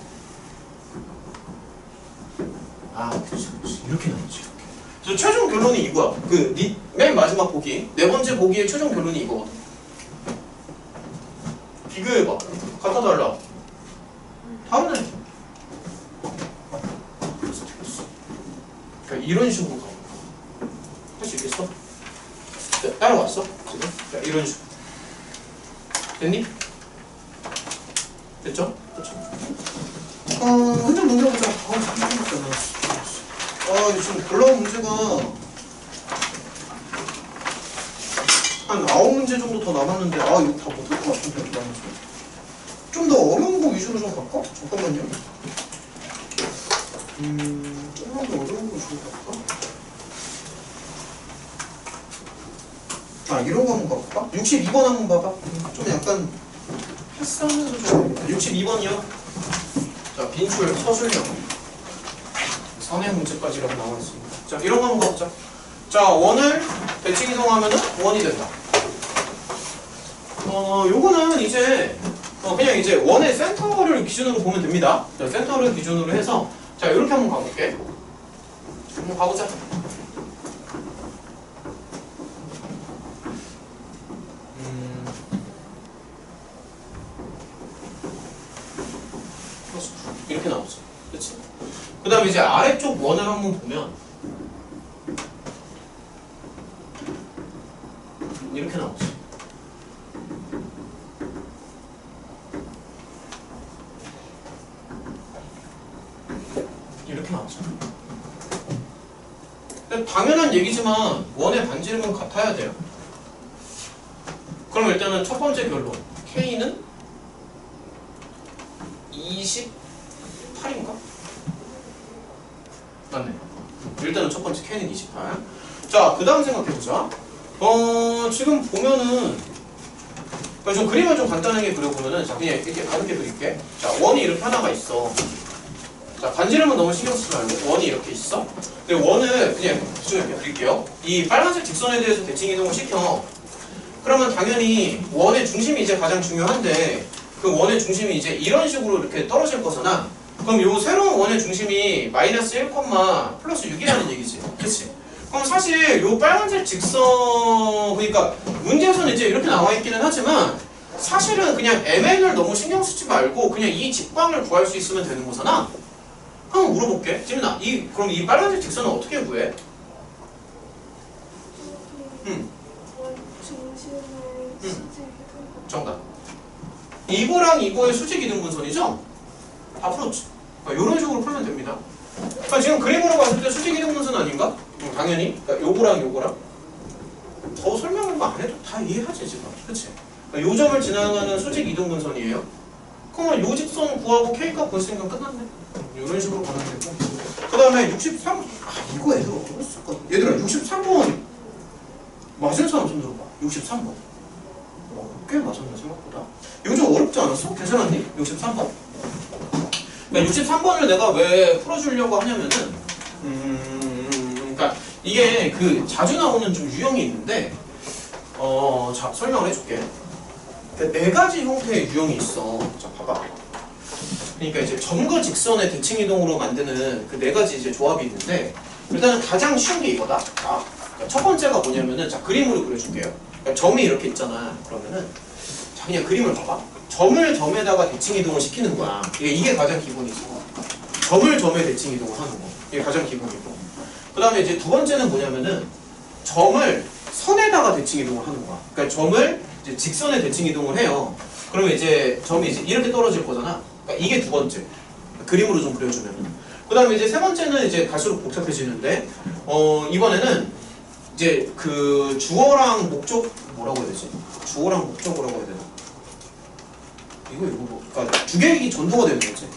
그렇지 이렇게 나오지. 그래서 최종 결론이 이거야. 맨 마지막 보기 네 번째 보기의 최종 결론이 이거거든. 비교해봐. 같아 달라. 다르네. 그러니까 이런 식으로 가. 할 수 있겠어? 따라왔어? 지금? 자, 이런 식으로. 됐니? 됐죠? 그렇죠. 한장 넘겨보자. 지금 골라온 문제가 한 9문제 정도 더 남았는데 이거 다 못할 것 같은데. 좀 더 어려운 거 위주로 좀 갈까? 잠깐만요. 조금만 더 어려운 거 위주로 갈까? 이런 거 한번 가볼까? 62번 한번 봐봐. 좀 약간 패스하면서 좀 62번이요. 자, 빈출, 서술형 선행 문제까지라고 나와 있습니다. 자, 이런 거 한번 가보자. 자, 원을 대칭 이동하면은 원이 된다. 요거는 이제 그냥 이제 원의 센터를 기준으로 보면 됩니다. 자, 센터를 기준으로 해서 자, 이렇게 한번 가볼게. 한번 가보자. 이렇게 나오죠. 그치? 그 다음에 이제 아래쪽 원을 한번 보면 이렇게 나오죠. 이렇게 나오죠. 당연한 얘기지만 원의 반지름은 같아야 돼요. 그럼 일단은 첫 번째 결론 K는 28인가? 맞네. 일단은 첫 번째 K는 28. 자, 그 다음 생각해보자. 지금 보면은 좀 그림을 좀 간단하게 그려보면은 자, 그냥 이렇게 가볍게 그릴게. 자, 원이 이렇게 하나가 있어. 자, 반지름은 너무 신경 쓰지 말고 원이 이렇게 있어. 근데 원을 그냥 좀 이렇게 그릴게요. 이 빨간색 직선에 대해서 대칭 이동을 시켜. 그러면 당연히 원의 중심이 이제 가장 중요한데 그 원의 중심이 이제 이런 식으로 이렇게 떨어질 거잖아. 그럼 요 새로운 원의 중심이 마이너스 1, 플러스 6이라는 얘기지. 그치? 그럼 사실 요 빨간색 직선 그러니까 문제에서는 이제 이렇게 나와 있기는 하지만 사실은 그냥 MN을 너무 신경 쓰지 말고 그냥 이 직방을 구할 수 있으면 되는 거잖아. 한번 물어볼게. 지민아, 그럼 이 빨간색 직선은 어떻게 구해? 정답. 이거랑 이거의 수직 이등분선이죠? 다 풀었지. 이런 식으로 풀면 됩니다. 그러니까 지금 그림으로 봤을 때 수직 이등분선 아닌가? 당연히. 그러니까 요거랑 더 설명을 안 해도 다 이해하지 지금. 그치? 그러니까 요 점을 지나가는 수직 이등분선이에요. 그러면 요 직선 구하고 K값 구했으니까 끝났네. 이런 식으로 가면 되고. 그 다음에 63. 이거 애들 어려웠었거든. 얘들아 63번 맞은 사람 좀 들어봐. 63번. 꽤 맞았네 생각보다. 이거 좀 어렵지 않았어? 괜찮았니? 63번? 그러니까 63번을 내가 왜 풀어주려고 하냐면은 그러니까 이게 자주 나오는 좀 유형이 있는데 자 설명을 해줄게. 그러니까 4가지 형태의 유형이 있어. 자 봐봐. 그러니까 이제 점과 직선의 대칭 이동으로 만드는 그 4가지 이제 조합이 있는데 일단은 가장 쉬운 게 이거다. 자, 첫 번째가 뭐냐면은 자 그림으로 그려줄게요. 그러니까 점이 이렇게 있잖아. 그러면은 자 그냥 그림을 봐봐. 점을 점에다가 대칭 이동을 시키는 거야. 이게 가장 기본이지. 점을 점에 대칭 이동을 하는 거. 이게 가장 기본이고. 그 다음에 이제 두 번째는 뭐냐면은 점을 선에다가 대칭 이동을 하는 거야. 그러니까 점을 이제 직선에 대칭 이동을 해요. 그러면 이제 점이 이제 이렇게 떨어질 거잖아. 그러니까 이게 두 번째. 그림으로 좀 그려주면은. 그 다음에 이제 세 번째는 이제 갈수록 복잡해지는데, 이번에는 이제 그 주어랑 목적, 뭐라고 해야 되지? 주어랑 목적이라고 해야 되나? 이거 뭐, 그러니까 주객이 전도가 되는 거지.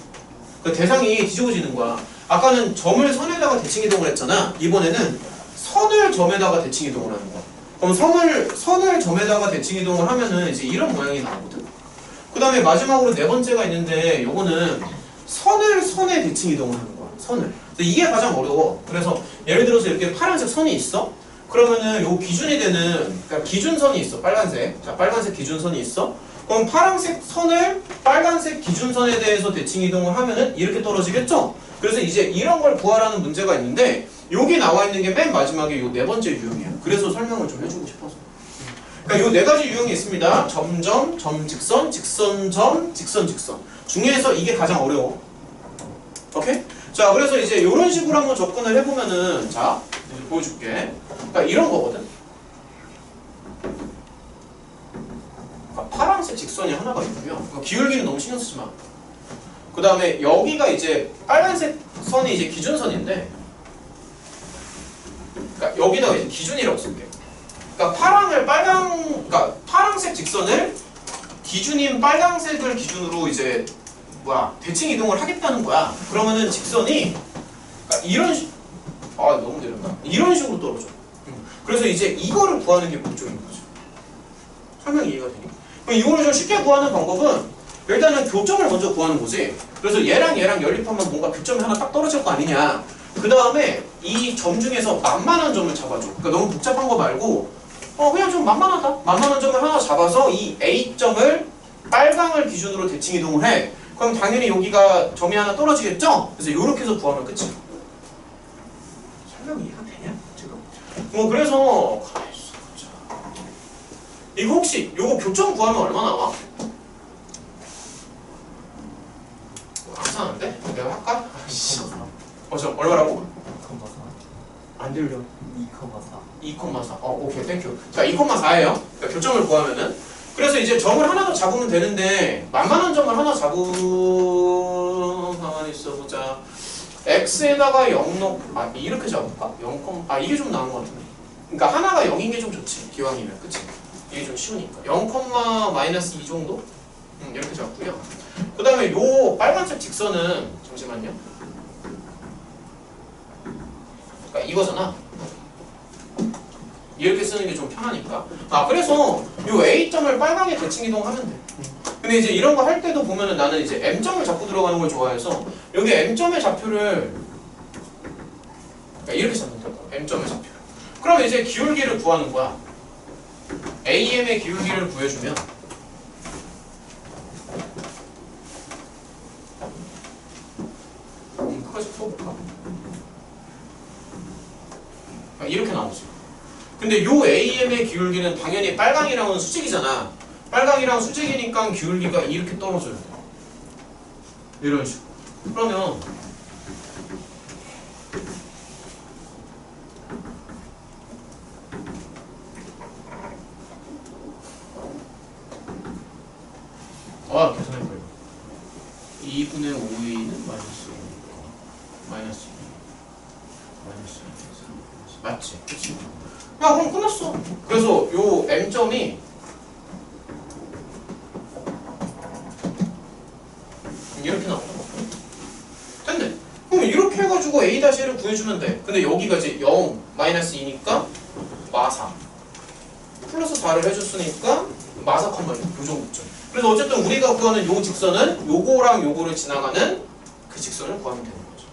그 대상이 뒤집어지는 거야. 아까는 점을 선에다가 대칭 이동을 했잖아. 이번에는 선을 점에다가 대칭 이동을 하는 거야. 그럼 선을 점에다가 대칭 이동을 하면은 이제 이런 모양이 나오거든. 그 다음에 마지막으로 네 번째가 있는데, 요거는 선을 선에 대칭 이동을 하는 거야. 선을. 이게 가장 어려워. 그래서 예를 들어서 이렇게 파란색 선이 있어. 그러면은 요 기준이 되는, 그러니까 기준선이 있어. 빨간색. 자, 빨간색 기준선이 있어. 그럼 파란색 선을 빨간색 기준선에 대해서 대칭 이동을 하면은 이렇게 떨어지겠죠? 그래서 이제 이런 걸 구하라는 문제가 있는데, 여기 나와 있는 게 맨 마지막에 요 네 번째 유형이야. 그래서 설명을 좀 해주고 싶어서. 그러니까 요 네 가지 유형이 있습니다. 점점, 점직선, 직선점, 직선직선. 중에서 이게 가장 어려워. 오케이? 자, 그래서 이제 이런 식으로 한번 접근을 해보면은, 자, 이제 보여줄게. 그러니까 이런 거거든. 그러니까 파란색 직선이 하나가 있고요. 그러니까 기울기는 너무 신경 쓰지 마. 그 다음에 여기가 이제 빨간색 선이 이제 기준선인데, 그러니까 여기다가 이제 기준이라고 쓸게. 그러니까 그러니까 파란색 직선을 기준인 빨간색을 기준으로 이제 대칭 이동을 하겠다는 거야. 그러면은 직선이 그러니까 너무 내렸나? 이런 식으로 떨어져. 그래서 이제 이거를 구하는 게 목적인 거죠. 설명 이해가 되니? 그럼 이거를 좀 쉽게 구하는 방법은 일단은 교점을 먼저 구하는 거지. 그래서 얘랑 연립하면 뭔가 교점이 하나 딱 떨어질 거 아니냐. 그 다음에 이 점 중에서 만만한 점을 잡아줘. 그러니까 너무 복잡한 거 말고 그냥 좀 만만하다. 만만한 점을 하나 잡아서 이 A점을 빨강을 기준으로 대칭 이동을 해. 그럼 당연히 여기가 점이 하나 떨어지겠죠? 그래서 이렇게 해서 구하면 끝이야. 설명 이해가 되냐? 지금? 그래서 가만히 있어 보자. 이거 혹시 요거 교점 구하면 얼마 나와? 감사한데? 내가 할까? 저 얼마라고? 2,4 안 들려. 2,4 2,4. 오케이, 땡큐. 자, 2,4예요. 그러니까 교점을 구하면은. 그래서 이제 점을 하나 더 잡으면 되는데, 만만한 점을 하나 가만히 있어 보자. x에다가 0 이렇게 잡을까? 0, 이게 좀 나은 것 같은데. 그러니까 하나가 0인 게 좀 좋지. 기왕이면. 그치? 이게 좀 쉬우니까. 0,-2 정도? 이렇게 잡고요. 그 다음에 요 빨간색 직선은, 잠시만요. 그러니까 이거잖아. 이렇게 쓰는 게 좀 편하니까. 그래서 요 A점을 빨강에 대칭 이동하면 돼. 근데 이제 이런 거 할 때도 보면은 나는 이제 M점을 잡고 들어가는 걸 좋아해서 여기 M점의 좌표를 이렇게 잡는 거야. M점의 좌표를. 그럼 이제 기울기를 구하는 거야. AM의 기울기를 구해주면 끝까지 풀어볼까? 이렇게 나오지. 근데 요 AM의 기울기는 당연히 빨강이랑은 수직이잖아. 빨강이랑 수직이니까 기울기가 이렇게 떨어져야 돼. 이런 식으로. 그러면 계산해봐요. 2분의 5a는 마이너스 5니까 마이너스 2 맞지? 그치? 그럼 끝났어. 그래서 요 M점이 이렇게 나온다. 됐네. 그럼 이렇게 해가지고 A-1을 구해주면 돼. 근데 여기가 이제 0, 마이너스 2니까 마사 플러스 4를 해줬으니까 마사 컴마 6 교정국점. 그래서 어쨌든 우리가 구하는 요 직선은 요거랑 요거를 지나가는 그 직선을 구하면 되는 거죠.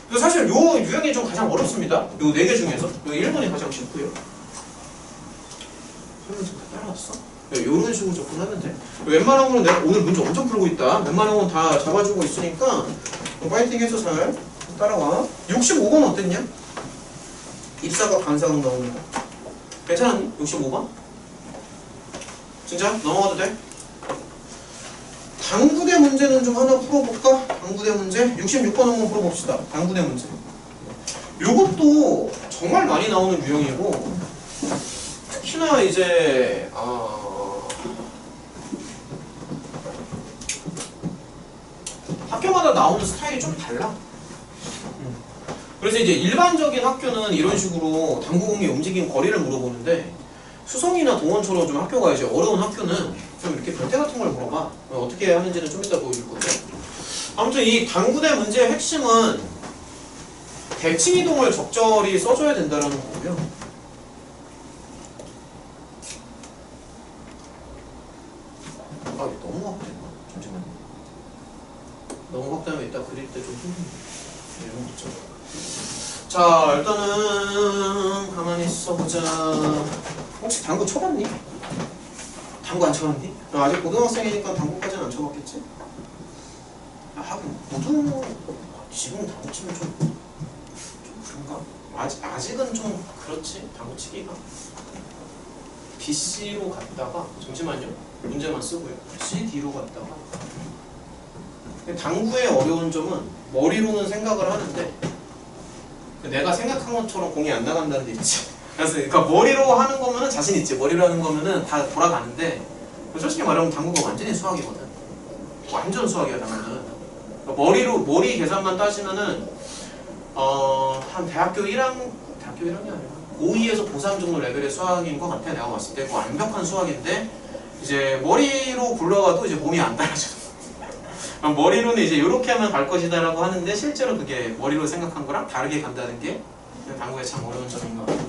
그래서 사실 요 유형이 좀 가장 어렵습니다. 요 4개 중에서 요 1번이 가장 쉽고요. 설명 지금 다 따라왔어? 요런 식으로 접근하면 돼. 웬만한 거는 내가 오늘 문제 엄청 풀고 있다. 웬만한 건 다 잡아주고 있으니까 파이팅 해서 잘 따라와. 65번 어땠냐? 입사각 반사각 나오는 거. 괜찮았니? 65번? 진짜? 넘어가도 돼? 당구대 문제는 좀 하나 풀어볼까? 당구대 문제? 66번 한번 풀어봅시다. 당구대 문제. 요것도 정말 많이 나오는 유형이고, 특히나 이제 학교마다 나오는 스타일이 좀 달라. 그래서 이제 일반적인 학교는 이런 식으로 당구공의 움직임 거리를 물어보는데, 수성이나 동원처럼 좀 학교가 이제 어려운 학교는 좀 이렇게 별태 같은 걸 물어봐. 어떻게 하는지는 좀 이따 보여줄 건데. 아무튼 이 당구대 문제의 핵심은 대칭 이동을 적절히 써줘야 된다는 거고요. 아, 이게 너무 확대했나? 잠시만요. 너무 확대하면 이따 그릴 때 좀 힘든데. 이런 거 있죠. 자, 일단은 가만히 있어보자. 혹시 당구 쳐봤니? 당구 안 쳐봤니? 아직 고등학생이니까 당구까지는 안 쳐봤겠지? 하긴 고등 지금 당구 치면 좀 그런가? 아직은 좀 그렇지? 당구 치기가 BC로 갔다가 잠시만요. 문제만 쓰고요. CD로 갔다가 당구의 어려운 점은 머리로는 생각을 하는데 내가 생각한 것처럼 공이 안 나간다는 데 있지. 그래서 그러니까 머리로 하는 거면은 자신 있지. 머리로 하는 거면은 다 돌아가는데 솔직히 말하면 당구가 완전히 수학이거든. 완전 수학이야 당구는. 그러니까 머리 계산만 따지면은 한 대학교 1학년이 아니라 고2에서 고3 정도 레벨의 수학인 것 같아. 내가 봤을 때 완벽한 수학인데 이제 머리로 굴러가도 이제 몸이 안 따라줘. 머리로는 이제 이렇게 하면 갈 것이다라고 하는데 실제로 그게 머리로 생각한 거랑 다르게 간다는 게 당구의 참 어려운 점인 것 같아요.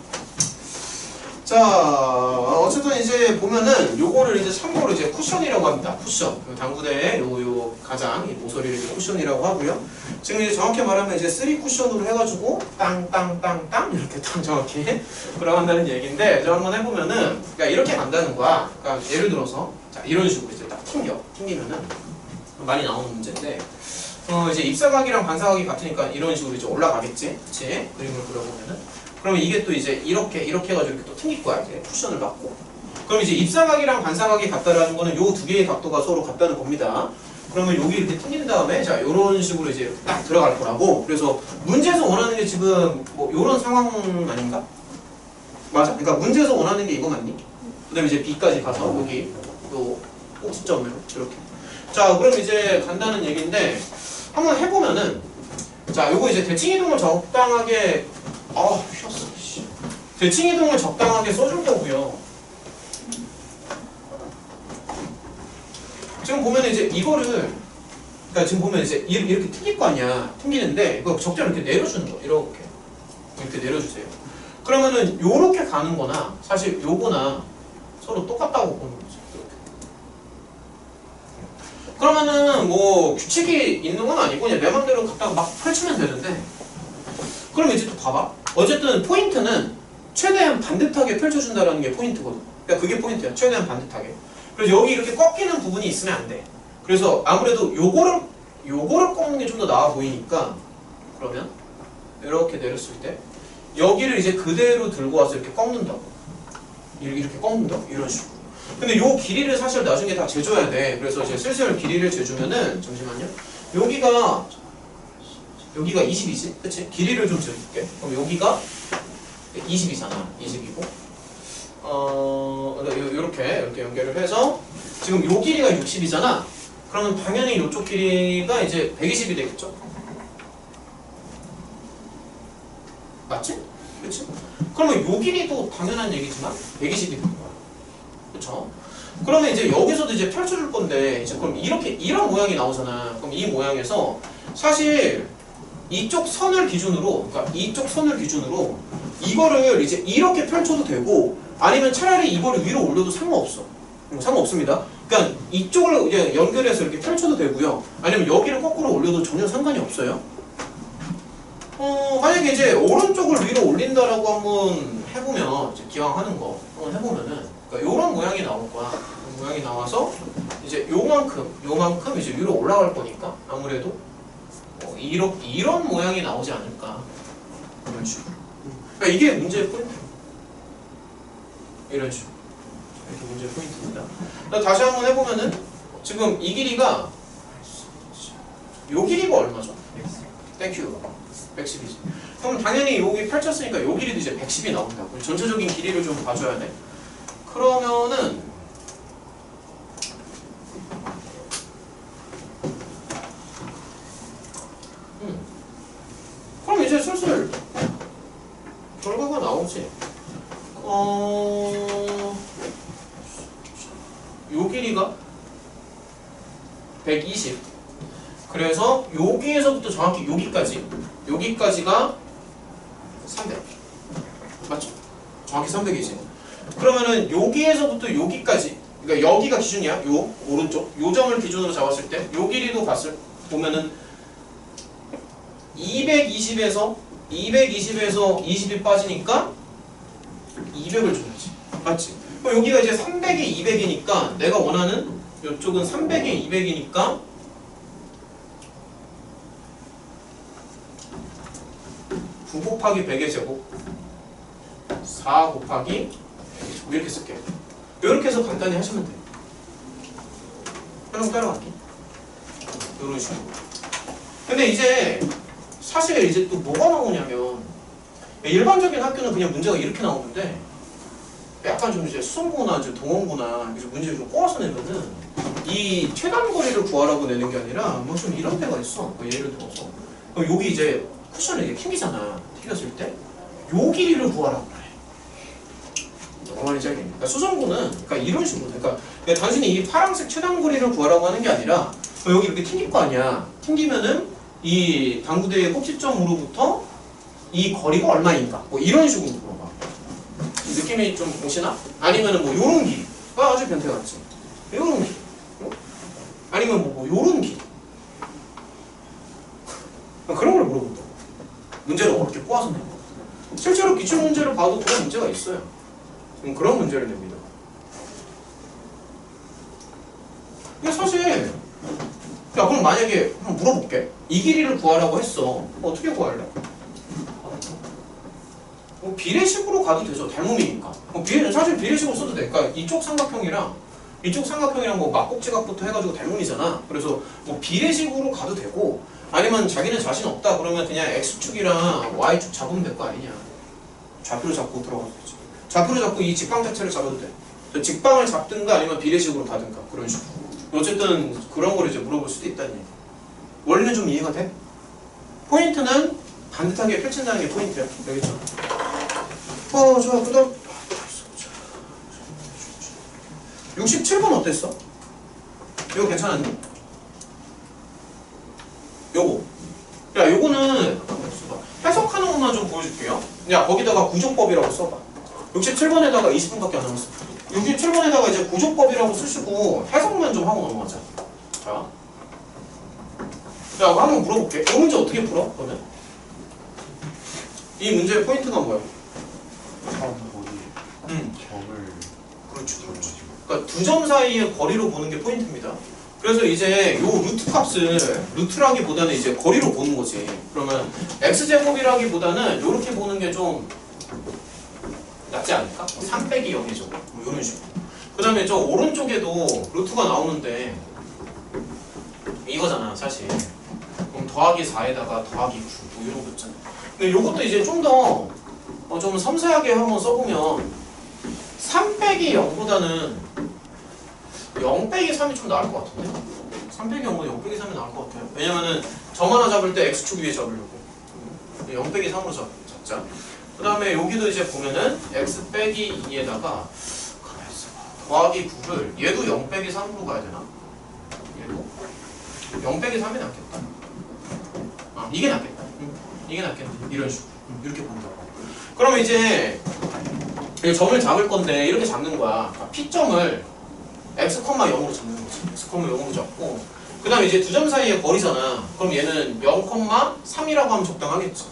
자, 어쨌든 이제 보면은 요거를 이제 참고로 이제 쿠션이라고 합니다. 쿠션. 당구대의 요 가장 이 모서리를 이제 쿠션이라고 하고요. 지금 이제 정확히 말하면 이제 3 쿠션으로 해가지고 땅땅땅땅 이렇게 딱 정확히 돌아간다는 얘기인데 저 한번 해보면은 그러니까 이렇게 간다는 거야. 그러니까 예를 들어서 자 이런 식으로 이제 딱 튕기면은 많이 나오는 문제인데 이제 입사각이랑 반사각이 같으니까 이런 식으로 이제 올라가겠지, 그렇지? 그림을 그려보면은 그러면 이게 또 이제 이렇게 해가지고 이렇게 또 튕길 거야, 이제 쿠션을 받고. 그럼 이제 입사각이랑 반사각이 같다라는 거는 요 두 개의 각도가 서로 같다는 겁니다. 그러면 여기 이렇게 튕긴 다음에 자 이런 식으로 이제 딱 들어갈 거라고. 그래서 문제에서 원하는 게 지금 뭐 이런 상황 아닌가? 맞아. 그러니까 문제에서 원하는 게 이거 맞니? 그다음에 이제 B까지 가서 여기 요 꼭지점으로 이렇게. 자, 그럼 이제 간다는 얘기인데 한번 해보면은 자, 요거 이제 대칭 이동을 적당하게 휘었어. 대칭 이동을 적당하게 써줄 거고요. 지금 보면 이제 이거를 그러니까 지금 보면 이제 이렇게 튕길 거 아니야. 튕기는데 이거 적절히 이렇게 내려주는 거. 이렇게 내려주세요. 그러면은 요렇게 가는 거나 사실 요거나 서로 똑같다고 보는 거죠. 그러면은 뭐 규칙이 있는 건 아니고 그냥 내 맘대로 갖다가 막 펼치면 되는데 그럼 이제 또 봐봐. 어쨌든 포인트는 최대한 반듯하게 펼쳐준다는 게 포인트거든. 그러니까 그게 포인트야. 최대한 반듯하게. 그래서 여기 이렇게 꺾이는 부분이 있으면 안 돼. 그래서 아무래도 요거를 꺾는 게 좀 더 나아 보이니까 그러면 이렇게 내렸을 때 여기를 이제 그대로 들고 와서 이렇게 꺾는다고. 이렇게 꺾는다? 이런 식으로. 근데 요 길이를 사실 나중에 다 재줘야 돼. 그래서 이제 슬슬 길이를 재주면은 잠시만요. 여기가 20이지? 그치? 길이를 좀 재줄게. 그럼 여기가 20이잖아. 20이고. 이렇게 연결을 해서 지금 요 길이가 60이잖아. 그러면 당연히 이쪽 길이가 이제 120이 되겠죠? 맞지? 그치? 그러면 요 길이도 당연한 얘기지만 120이 되는 거야. 그쵸? 그러면 이제 여기서도 이제 펼쳐줄 건데 이제 그럼 이런 모양이 나오잖아. 그럼 이 모양에서 사실 이쪽 선을 기준으로 이거를 이제 이렇게 펼쳐도 되고 아니면 차라리 이거를 위로 올려도 상관없습니다. 그러니까 이쪽을 이제 연결해서 이렇게 펼쳐도 되고요. 아니면 여기를 거꾸로 올려도 전혀 상관이 없어요. 만약에 이제 오른쪽을 위로 올린다라고 한번 해보면 이제 기왕 하는 거 한번 해보면은 그러니까 요런 모양이 나올 거야. 모양이 나와서 이제 요만큼 이제 위로 올라갈 거니까 아무래도 이런 모양이 나오지 않을까. 이런 식으로. 그러니까 이게 문제의 포인트. 이런 식으로. 이렇게 문제 포인트입니다. 다시 한번 해보면은 지금 이 길이가 요 길이가 얼마죠? 땡큐 110이지. 그럼 당연히 여기 펼쳤으니까 요 길이도 이제 110이 나온다. 전체적인 길이를 좀 봐줘야 돼. 그러면은 그럼 이제 슬슬 결과가 나오지. 요 길이가 120. 그래서 여기에서부터 정확히 여기까지가 300. 맞죠? 정확히 300이지. 그러면은 여기에서부터 여기까지, 그러니까 여기가 기준이야. 요 오른쪽 요 점을 기준으로 잡았을 때 요 길이도 보면은 220에서 20이 빠지니까 200을 줘야지. 맞지? 그럼 여기가 이제 300에 200이니까 내가 원하는 이쪽은 300에 200이니까 9 곱하기 100의 제곱 4 곱하기 100의 제곱 이렇게 쓸게요. 이렇게 해서 간단히 하시면 돼요. 그럼 따라갈게. 이런 식으로. 근데 이제 사실 이제 또 뭐가 나오냐면 일반적인 학교는 그냥 문제가 이렇게 나오는데 약간 좀 이제 수성고나 이제 동원고나 이제 문제를 좀 꼬아서 내면은 이 최단 거리를 구하라고 내는 게 아니라 뭐 좀 이런 데가 있어. 뭐 예를 들어서 여기 이제 쿠션을 이렇게 튕기잖아. 튕겼을 때 요 길이를 구하라고 그래. 뭐가 말인지 알겠니? 그러니까 수성고는 그러니까 이런 식으로 그러니까 단순히 이 파란색 최단 거리를 구하라고 하는 게 아니라 여기 이렇게 튕길 거 아니야. 튕기면은 이 당구대의 꼭지점으로부터 이 거리가 얼마인가? 뭐 이런 식으로 물어봐. 느낌이 좀 오시나? 아니면은 뭐 요런 길이가 아주 변태 같지? 요런 길. 아니면 뭐 요런 길. 그런 걸 물어본다. 문제를 어렵게 꼬아서 냅니다. 실제로 기출 문제를 봐도 그런 문제가 있어요. 그런 문제를 냅니다. 근데 사실 야 그럼 만약에 한번 물어볼게. 이 길이를 구하라고 했어. 어떻게 구할래? 비례식으로 가도 되죠. 닮음이니까. 사실 비례식으로 써도 돼. 그러니까 이쪽 삼각형이랑 뭐 막곡지각부터 해가지고 닮음이잖아. 그래서 뭐 비례식으로 가도 되고 아니면 자기는 자신 없다 그러면 그냥 X축이랑 Y축 잡으면 될 거 아니냐. 좌표를 잡고 들어가도 되지. 좌표를 잡고 이 직방 자체를 잡아도 돼. 직방을 잡든가 아니면 비례식으로 가든가 그런 식으로. 어쨌든 그런 걸 이제 물어볼 수도 있다는 얘기. 원리는 좀 이해가 돼? 포인트는 반듯하게 펼친다는 게 포인트야. 알겠죠? 좋아. 그 다음 67번 어땠어? 이거 괜찮았니? 요거는 해석하는 것만 좀 보여줄게요. 야 거기다가 구조법이라고 써봐. 67번에다가 20분밖에 안 남았어. 67번에다가 이제 구조법이라고 쓰시고 해석만 좀 하고 넘어가자. 자, 한번 물어볼게. 이 문제 어떻게 풀어? 그러면 이 문제의 포인트가 뭐야? 점을 그렇지. 그러니까 두 점 사이의 거리로 보는 게 포인트입니다. 그래서 이제 요 루트 값을 루트라기보다는 이제 거리로 보는 거지. 그러면 x제곱이라기보다는 요렇게 보는 게 좀 낫지 않을까? 3 빼기 0의 제곱 뭐 요런 식으로. 그 다음에 저 오른쪽에도 루트가 나오는데 이거잖아 사실. 그럼 더하기 4에다가 더하기 9 뭐 이런 거 있잖아. 근데 요것도 이제 좀 더 좀 섬세하게 한번 써보면 3 빼기 0보다는 0 빼기 3이 좀 나을 것 같은데? 3 빼기 0보다 0 빼기 3이 나을 것 같아요. 왜냐면은 점 하나 잡을 때 x축 위에 잡으려고 0 빼기 3으로 잡자. 그 다음에 여기도 이제 보면은 x 빼기 2에다가 가만있어 더하기 9를 얘도 0 빼기 3으로 가야 되나? 얘도 0 빼기 3이 낫겠다. 이게 낫겠다. 이게 낫겠네. 이런 식으로 이렇게 본다고. 그러면 이제 점을 잡을 건데 이렇게 잡는 거야. P점을 x, 0으로 잡는 거지. x, 0으로 잡고 그 다음에 이제 두 점 사이의 거리잖아. 그럼 얘는 0,3이라고 하면 적당하겠지.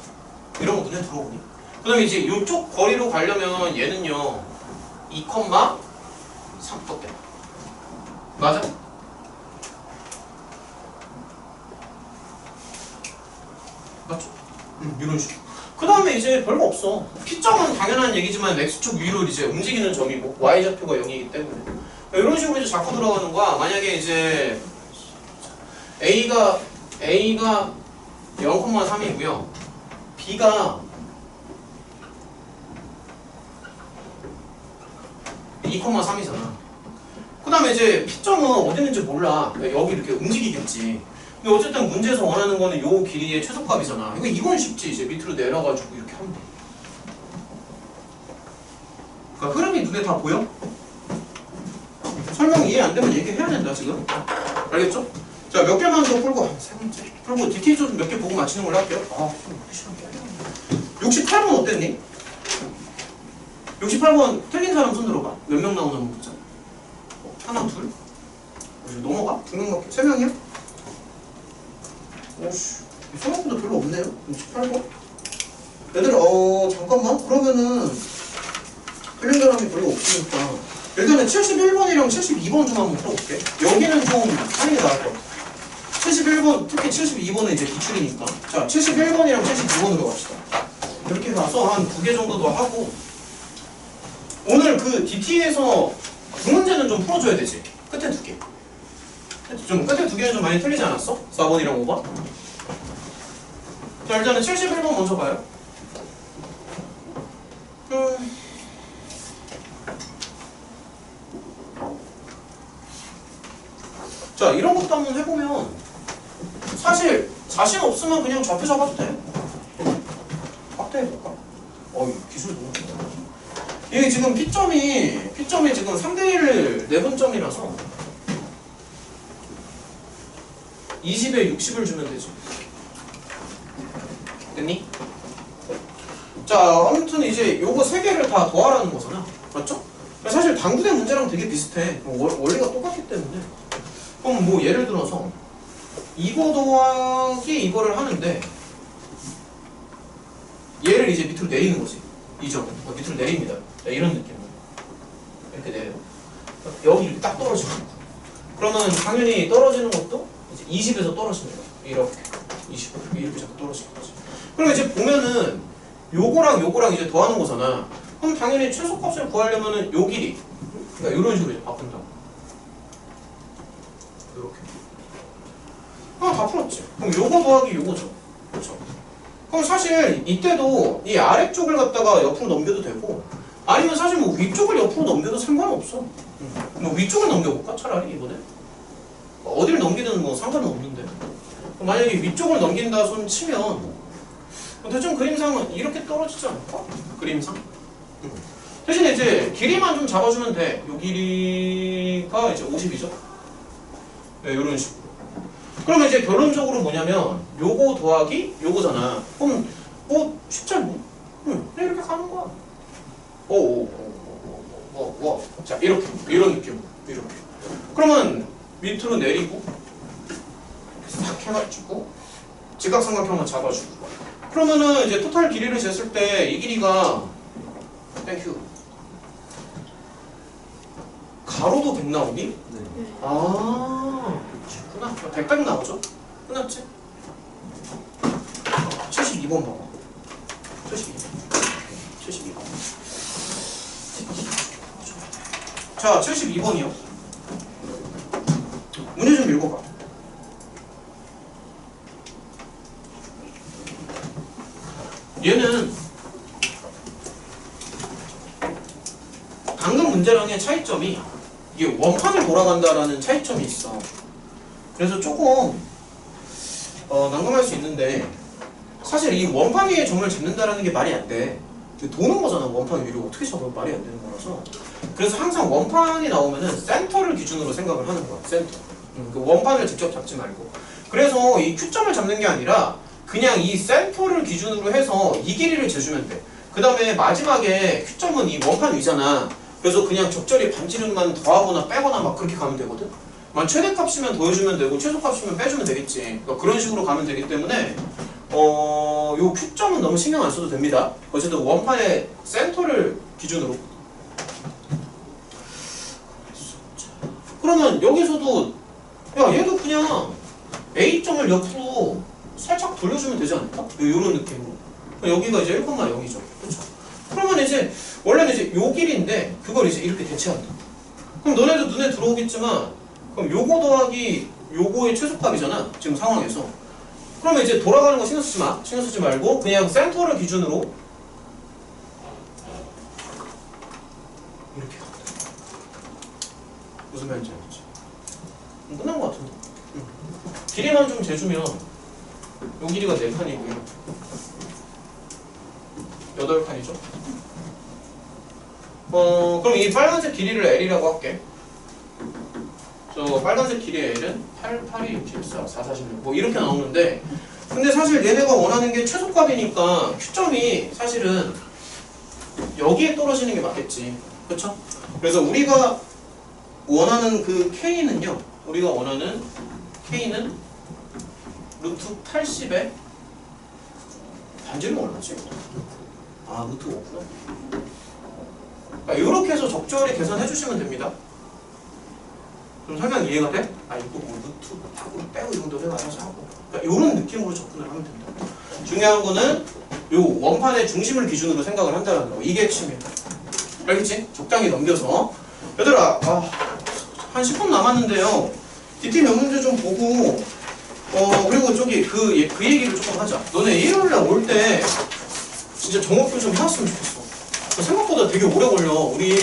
이런 거 눈에 들어오니? 그 다음에 이제 이쪽 거리로 가려면 얘는요 2,3 떴대. 맞아? 맞죠? 이런 식으로. 그 다음에 이제 별거 없어. P점은 당연한 얘기지만 X축 위로 이제 움직이는 점이고 Y좌표가 0이기 때문에 이런 식으로 이제 자꾸 들어가는 거야. 만약에 이제 A가 0,3이고요. B가 2,3이잖아. 그 다음에 이제 P점은 어디 있는지 몰라. 여기 이렇게 움직이겠지. 근데 어쨌든 문제에서 원하는 거는 요 길이의 최소값이잖아. 이건 쉽지. 이제 밑으로 내려가지고 이렇게 하면 돼. 그러니까 흐름이 눈에 다 보여? 설명 이해 안 되면 얘기해야 된다 지금. 알겠죠? 자, 몇 개만 더 풀고 세 번째 풀고 디테일 좀 몇 개 보고 맞히는 걸로 할게요. 아, 좀 68번 어땠니? 68번 틀린 사람 손 들어봐. 몇 명 나오는 문자? 하나, 둘? 넘어가? 2명밖에? 3명이야? 오씨, 생각보다 별로 없네요. 68번? 얘들, 잠깐만. 그러면은 틀린 사람이 별로 없으니까 일단은 71번이랑 72번 좀 한번 풀어볼게. 여기는 좀 하는 게 나을 것 같아. 71번, 특히 72번은 이제 기출이니까. 자, 71번이랑 72번으로 갑시다. 이렇게 가서 한 2개 정도 더 하고 오늘 그 DT에서 두 문제는 좀 풀어줘야 되지. 끝에 2개. 좀 끝에 2개는 좀 많이 틀리지 않았어? 4번이랑 5번? 자, 일단은 71번 먼저 봐요. 자, 이런 것도 한번 해보면 사실 자신 없으면 그냥 좌표 잡아도 돼. 확대해볼까? 기술 너무 좋다. 이게 지금 P점이 지금 3대1 내분점이라서 20에 60을 주면 되지. 됐니? 자, 아무튼 이제 요거 3개를 다 더하라는 거잖아. 맞죠? 사실 당구대 문제랑 되게 비슷해. 원리가 똑같기 때문에. 그럼 뭐 예를 들어서 이거 더하기 이거를 하는데 얘를 이제 밑으로 내리는 거지. 이 점 밑으로 내립니다. 이런 느낌으로 이렇게 내려. 여기 이렇게 딱 떨어지고. 그러면 당연히 떨어지는 것도 이제 20에서 떨어집니다. 이렇게 20 이렇게 자꾸 떨어지는 거지. 그럼 이제 보면은 요거랑 이제 더하는 거잖아. 그럼 당연히 최소값을 구하려면은 요 길이, 그러니까 이런 식으로 이제 바꾼다. 이렇게. 다 풀었지. 그럼 요거 더하기 요거죠. 그렇죠. 그럼 사실 이때도 이 아래쪽을 갖다가 옆으로 넘겨도 되고 아니면 사실 뭐 위쪽을 옆으로 넘겨도 상관없어. 뭐 위쪽을 넘겨볼까? 차라리 이번에 어디를 넘기든 뭐 상관은 없는데 만약에 위쪽을 넘긴다 손 치면 대충 그림상은 이렇게 떨어지지 않을까? 그림상? 대신에 이제 길이만 좀 잡아주면 돼. 요 길이가 이제 50이죠? 네, 요런 식으로. 그러면 이제 결론적으로 뭐냐면 요거 더하기 요거잖아. 그럼 쉽지 않니? 그냥 이렇게 가는 거야. 자, 이렇게 이런 느낌으로 이렇게. 그러면 밑으로 내리고 딱 해가지고 직각삼각형만 잡아주고. 그러면은 이제 토탈 길이를 쟀을 때 이 길이가 땡큐 가로도 100 나오니? 네. 아, 그렇구나. 100 나오죠? 끝났지? 72번 봐봐. 72번. 자, 72번이요. 문제 좀 읽어봐. 얘는 방금 문제랑의 차이점이 이게 원판을 돌아간다라는 차이점이 있어. 그래서 조금 난감할 수 있는데 사실 이 원판 위에 점을 잡는다라는 게 말이 안 돼. 도는 거잖아. 원판 위로 어떻게 잡으면 말이 안 되는 거라서. 그래서 항상 원판이 나오면은 센터를 기준으로 생각을 하는 거야. 센터. 그 원판을 직접 잡지 말고. 그래서 이 Q점을 잡는 게 아니라 그냥 이 센터를 기준으로 해서 이 길이를 재주면 돼. 그 다음에 마지막에 Q점은 이 원판 위잖아. 그래서 그냥 적절히 반지름만 더하거나 빼거나 막 그렇게 가면 되거든. 최대값이면 더해주면 되고 최소값이면 빼주면 되겠지. 그러니까 그런 식으로 가면 되기 때문에 요 Q점은 너무 신경 안 써도 됩니다. 어쨌든 원판의 센터를 기준으로. 그러면 여기서도 야 얘도 그냥 A점을 옆으로 살짝 돌려주면 되지 않을까? 요런 느낌으로. 여기가 이제 1,0이죠. 그렇죠? 그러면 이제 원래는 이제 요 길이인데 그걸 이제 이렇게 대체한다. 그럼 너네도 눈에 들어오겠지만 그럼 요거 더하기 요거의 최소값이잖아. 지금 상황에서. 그러면 이제 돌아가는 거 신경 쓰지 마. 신경 쓰지 말고 그냥 센터를 기준으로 이렇게 갑니다. 무슨 말인지 알겠지? 끝난 것 같은데. 길이만 좀 재주면 요 길이가 4칸이고요. 8칸이죠? 그럼 이 빨간색 길이를 L이라고 할게. 저 빨간색 길이의 L은 8, 8, 2, 6, 14, 4, 46 뭐 이렇게 나오는데 근데 사실 얘네가 원하는 게 최소값이니까 Q점이 사실은 여기에 떨어지는 게 맞겠지. 그렇죠? 그래서 우리가 원하는 그 K는요. 우리가 원하는 K는 루트 80에 반지름 얼마지? 아 루트 5구나. 그러니까 이렇게 해서 적절히 계산해 주시면 됩니다. 좀 설명 이해가 돼? 아 이거 뭐 루트 밖으로 빼고 이 정도 내가 알아서 하고 그러니까 이런 느낌으로 접근을 하면 됩니다. 중요한 거는 요 원판의 중심을 기준으로 생각을 한다는 거. 이게 핵심이야. 알겠지? 적당히 넘겨서 얘들아 한 10분 남았는데요. DT 몇 문제 좀 보고 그리고 저기 그 얘기를 조금 하자. 너네 일요일날 올 때 진짜 정업도 좀 해왔으면 좋겠어. 생각보다 되게 오래 걸려. 우리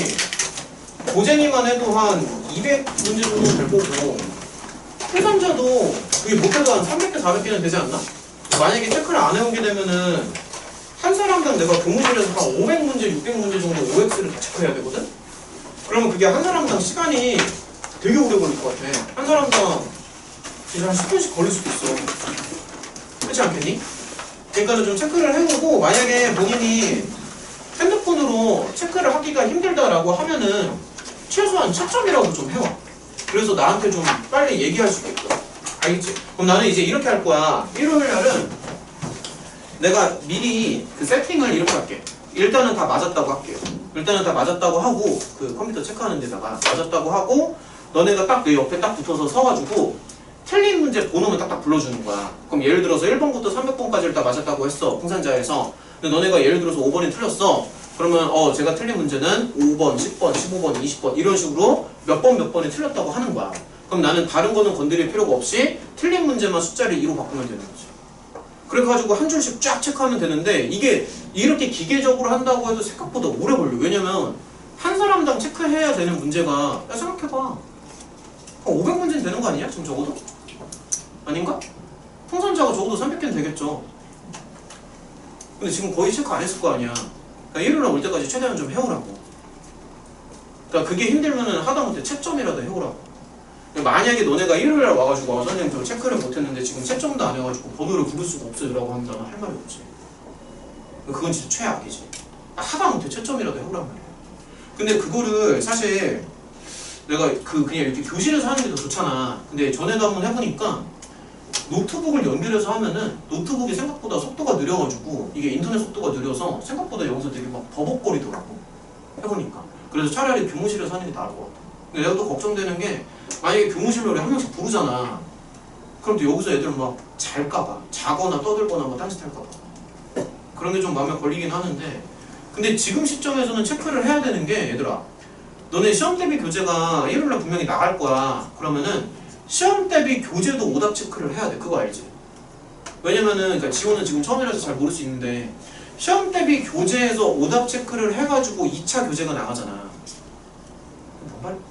고쟁이만 해도 한 200문제 정도 될 거고 해산자도 그게 못해도 한 300개 400개는 되지 않나? 만약에 체크를 안 해오게 되면은 한 사람당 내가 교무실에서 한 500문제 600문제 정도 OX를 다 체크해야 되거든? 그러면 그게 한 사람당 시간이 되게 오래 걸릴 것 같아. 한 사람당 진짜 한 10분씩 걸릴 수도 있어. 그렇지 않겠니? 그러니까 좀 체크를 해보고 만약에 본인이 핸드폰으로 체크를 하기가 힘들다라고 하면은 최소한 채점이라도 좀 해와. 그래서 나한테 좀 빨리 얘기할 수 있겠다. 알겠지? 그럼 나는 이제 이렇게 할 거야. 일요일 날은 내가 미리 그 세팅을 이렇게 할게. 일단은 다 맞았다고 할게요. 일단은 다 맞았다고 하고 그 컴퓨터 체크하는 데다가 맞았다고 하고 너네가 딱 내 옆에 딱 붙어서 서가지고 틀린 문제 번호만 딱딱 불러주는 거야. 그럼 예를 들어서 1번부터 300번까지를 다 맞았다고 했어. 풍산자에서. 근데 너네가 예를 들어서 5번이 틀렸어. 그러면 제가 틀린 문제는 5번, 10번, 15번, 20번 이런 식으로 몇 번이 틀렸다고 하는 거야. 그럼 나는 다른 거는 건드릴 필요가 없이 틀린 문제만 숫자를 2로 바꾸면 되는 거지. 그래가지고 한 줄씩 쫙 체크하면 되는데 이게 이렇게 기계적으로 한다고 해도 생각보다 오래 걸려. 왜냐면 한 사람당 체크해야 되는 문제가 야 생각해봐. 500문제는 되는 거 아니야? 지금 적어도? 아닌가? 풍선자가 적어도 300개는 되겠죠. 근데 지금 거의 체크 안 했을 거 아니야. 그러니까 일요일날 올 때까지 최대한 좀 해오라고. 그러니까 그게 힘들면은 하다못해 채점이라도 해오라고. 만약에 너네가 일요일날 와가지고 선생님 저 체크를 못했는데 지금 채점도 안 해가지고 번호를 부를 수가 없어요 라고 하면 나는 할 말이 없지. 그건 진짜 최악이지. 하다못해 채점이라도 해오란 말이야. 근데 그거를 사실 내가 그냥 이렇게 교실에서 하는 게 더 좋잖아. 근데 전에도 한번 해보니까 노트북을 연결해서 하면은 노트북이 생각보다 속도가 느려가지고 이게 인터넷 속도가 느려서 생각보다 여기서 되게 막 버벅거리더라고. 해보니까. 그래서 차라리 교무실에서 하는 게 나을 것 같아. 근데 내가 또 걱정되는 게 만약에 교무실로 우리 한 명씩 부르잖아. 그럼 또 여기서 애들 막 잘까봐. 자거나 떠들거나 뭐 딴짓 할까봐. 그런 게 좀 마음에 걸리긴 하는데 근데 지금 시점에서는 체크를 해야 되는 게 얘들아 너네 시험 대비 교재가 일요일날 분명히 나갈 거야. 그러면은 시험 대비 교재도 오답 체크를 해야 돼. 그거 알지? 왜냐면은 그러니까 지호는 지금 처음이라서 잘 모를 수 있는데 시험 대비 교재에서 오답 체크를 해가지고 2차 교재가 나가잖아.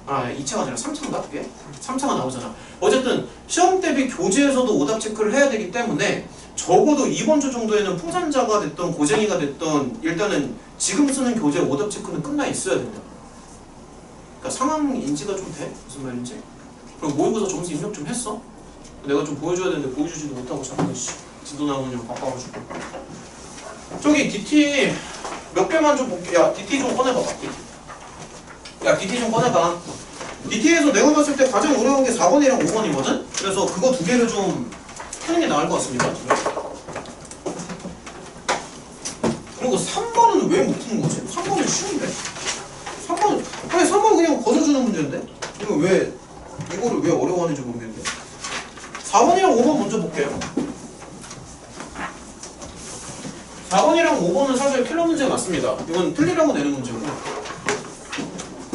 2차가 아니라 3차인가 그게? 3차가 나오잖아. 어쨌든 시험 대비 교재에서도 오답 체크를 해야 되기 때문에 적어도 이번 주 정도에는 풍산자가 됐던 고쟁이가 됐던 일단은 지금 쓰는 교재 오답 체크는 끝나 있어야 된다. 그러니까 상황 인지가 좀 돼? 무슨 말인지? 그럼 모의고사 점수 입력 좀 했어? 내가 좀 보여줘야 되는데 보여주지도 못하고 자꾸 지도 나오느냐고 바빠가지고. 저기 DT 몇 개만 좀 볼게. 야 DT 좀 꺼내봐봐. 야 DT 좀 꺼내봐. DT에서 내가 봤을 때 가장 어려운 게 4번이랑 5번이거든? 그래서 그거 두 개를 좀 하는 게 나을 것 같습니다. 지금. 그리고 3번은 왜 못 푸는 거지? 3번은 쉬운데? 3번은 아니 3번은 그냥 거둬주는 문제인데? 이거 왜 이거를 왜 어려워하는지 모르겠는데 4번이랑 5번 먼저 볼게요. 4번이랑 5번은 사실 킬러 문제 맞습니다. 이건 틀리라고 내는 문제고.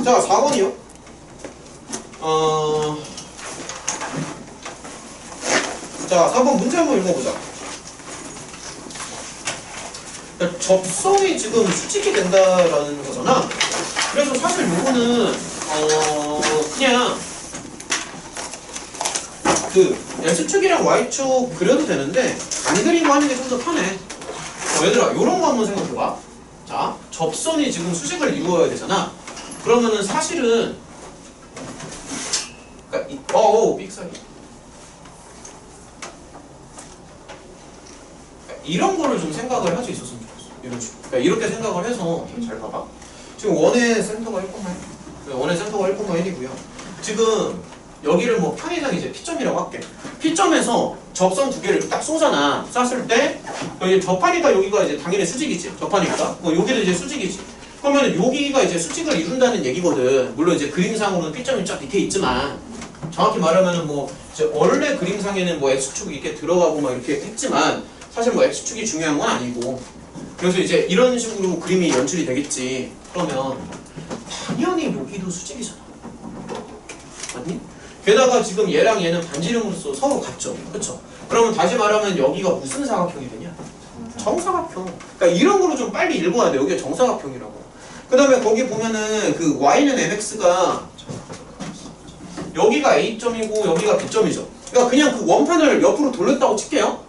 자, 4번이요. 자, 4번 문제 한번 읽어보자. 접성이 지금 수직이 된다라는 거잖아. 그래서 사실 요거는 그냥 그 X축이랑 Y축 그려도 되는데 안 그리고 하는 게 좀 더 편해. 얘들아, 요런 거 한번 생각해봐. 자, 접선이 지금 수직을 이루어야 되잖아. 그러면은 사실은 그러니까 삑사리. 이런 거를 좀 생각을 할 수 있었으면 좋겠어. 이런 식으로. 그러니까 이렇게 생각을 해서 잘 봐봐. 지금 원의 센터가 1,1. 원의 센터가 1,1이고요. 지금 여기를 뭐 편의상 이제 P점이라고 할게. P점에서 접선 두 개를 딱 쏘잖아. 쐈을 때 여기 접하니까 여기가 이제 당연히 수직이지. 접하니까. 뭐 여기도 이제 수직이지. 그러면 여기가 이제 수직을 이룬다는 얘기거든. 물론 이제 그림상으로는 P점이 쫙 밑에 있지만 정확히 말하면은 뭐 이제 원래 그림상에는 뭐 X축이 이렇게 들어가고 막 이렇게 했지만 사실 뭐 X축이 중요한 건 아니고. 그래서 이제 이런 식으로 그림이 연출이 되겠지. 그러면 당연히 여기도 수직이잖아. 맞니? 게다가 지금 얘랑 얘는 반지름으로서 서로 같죠. 그쵸? 그러면 다시 말하면 여기가 무슨 사각형이 되냐? 정사각형. 그러니까 이런 거로 좀 빨리 읽어야 돼. 여기가 정사각형이라고. 그 다음에 거기 보면은 그 y는 mx가 여기가 a점이고 여기가 b점이죠. 그러니까 그냥 그 원판을 옆으로 돌렸다고 칠게요.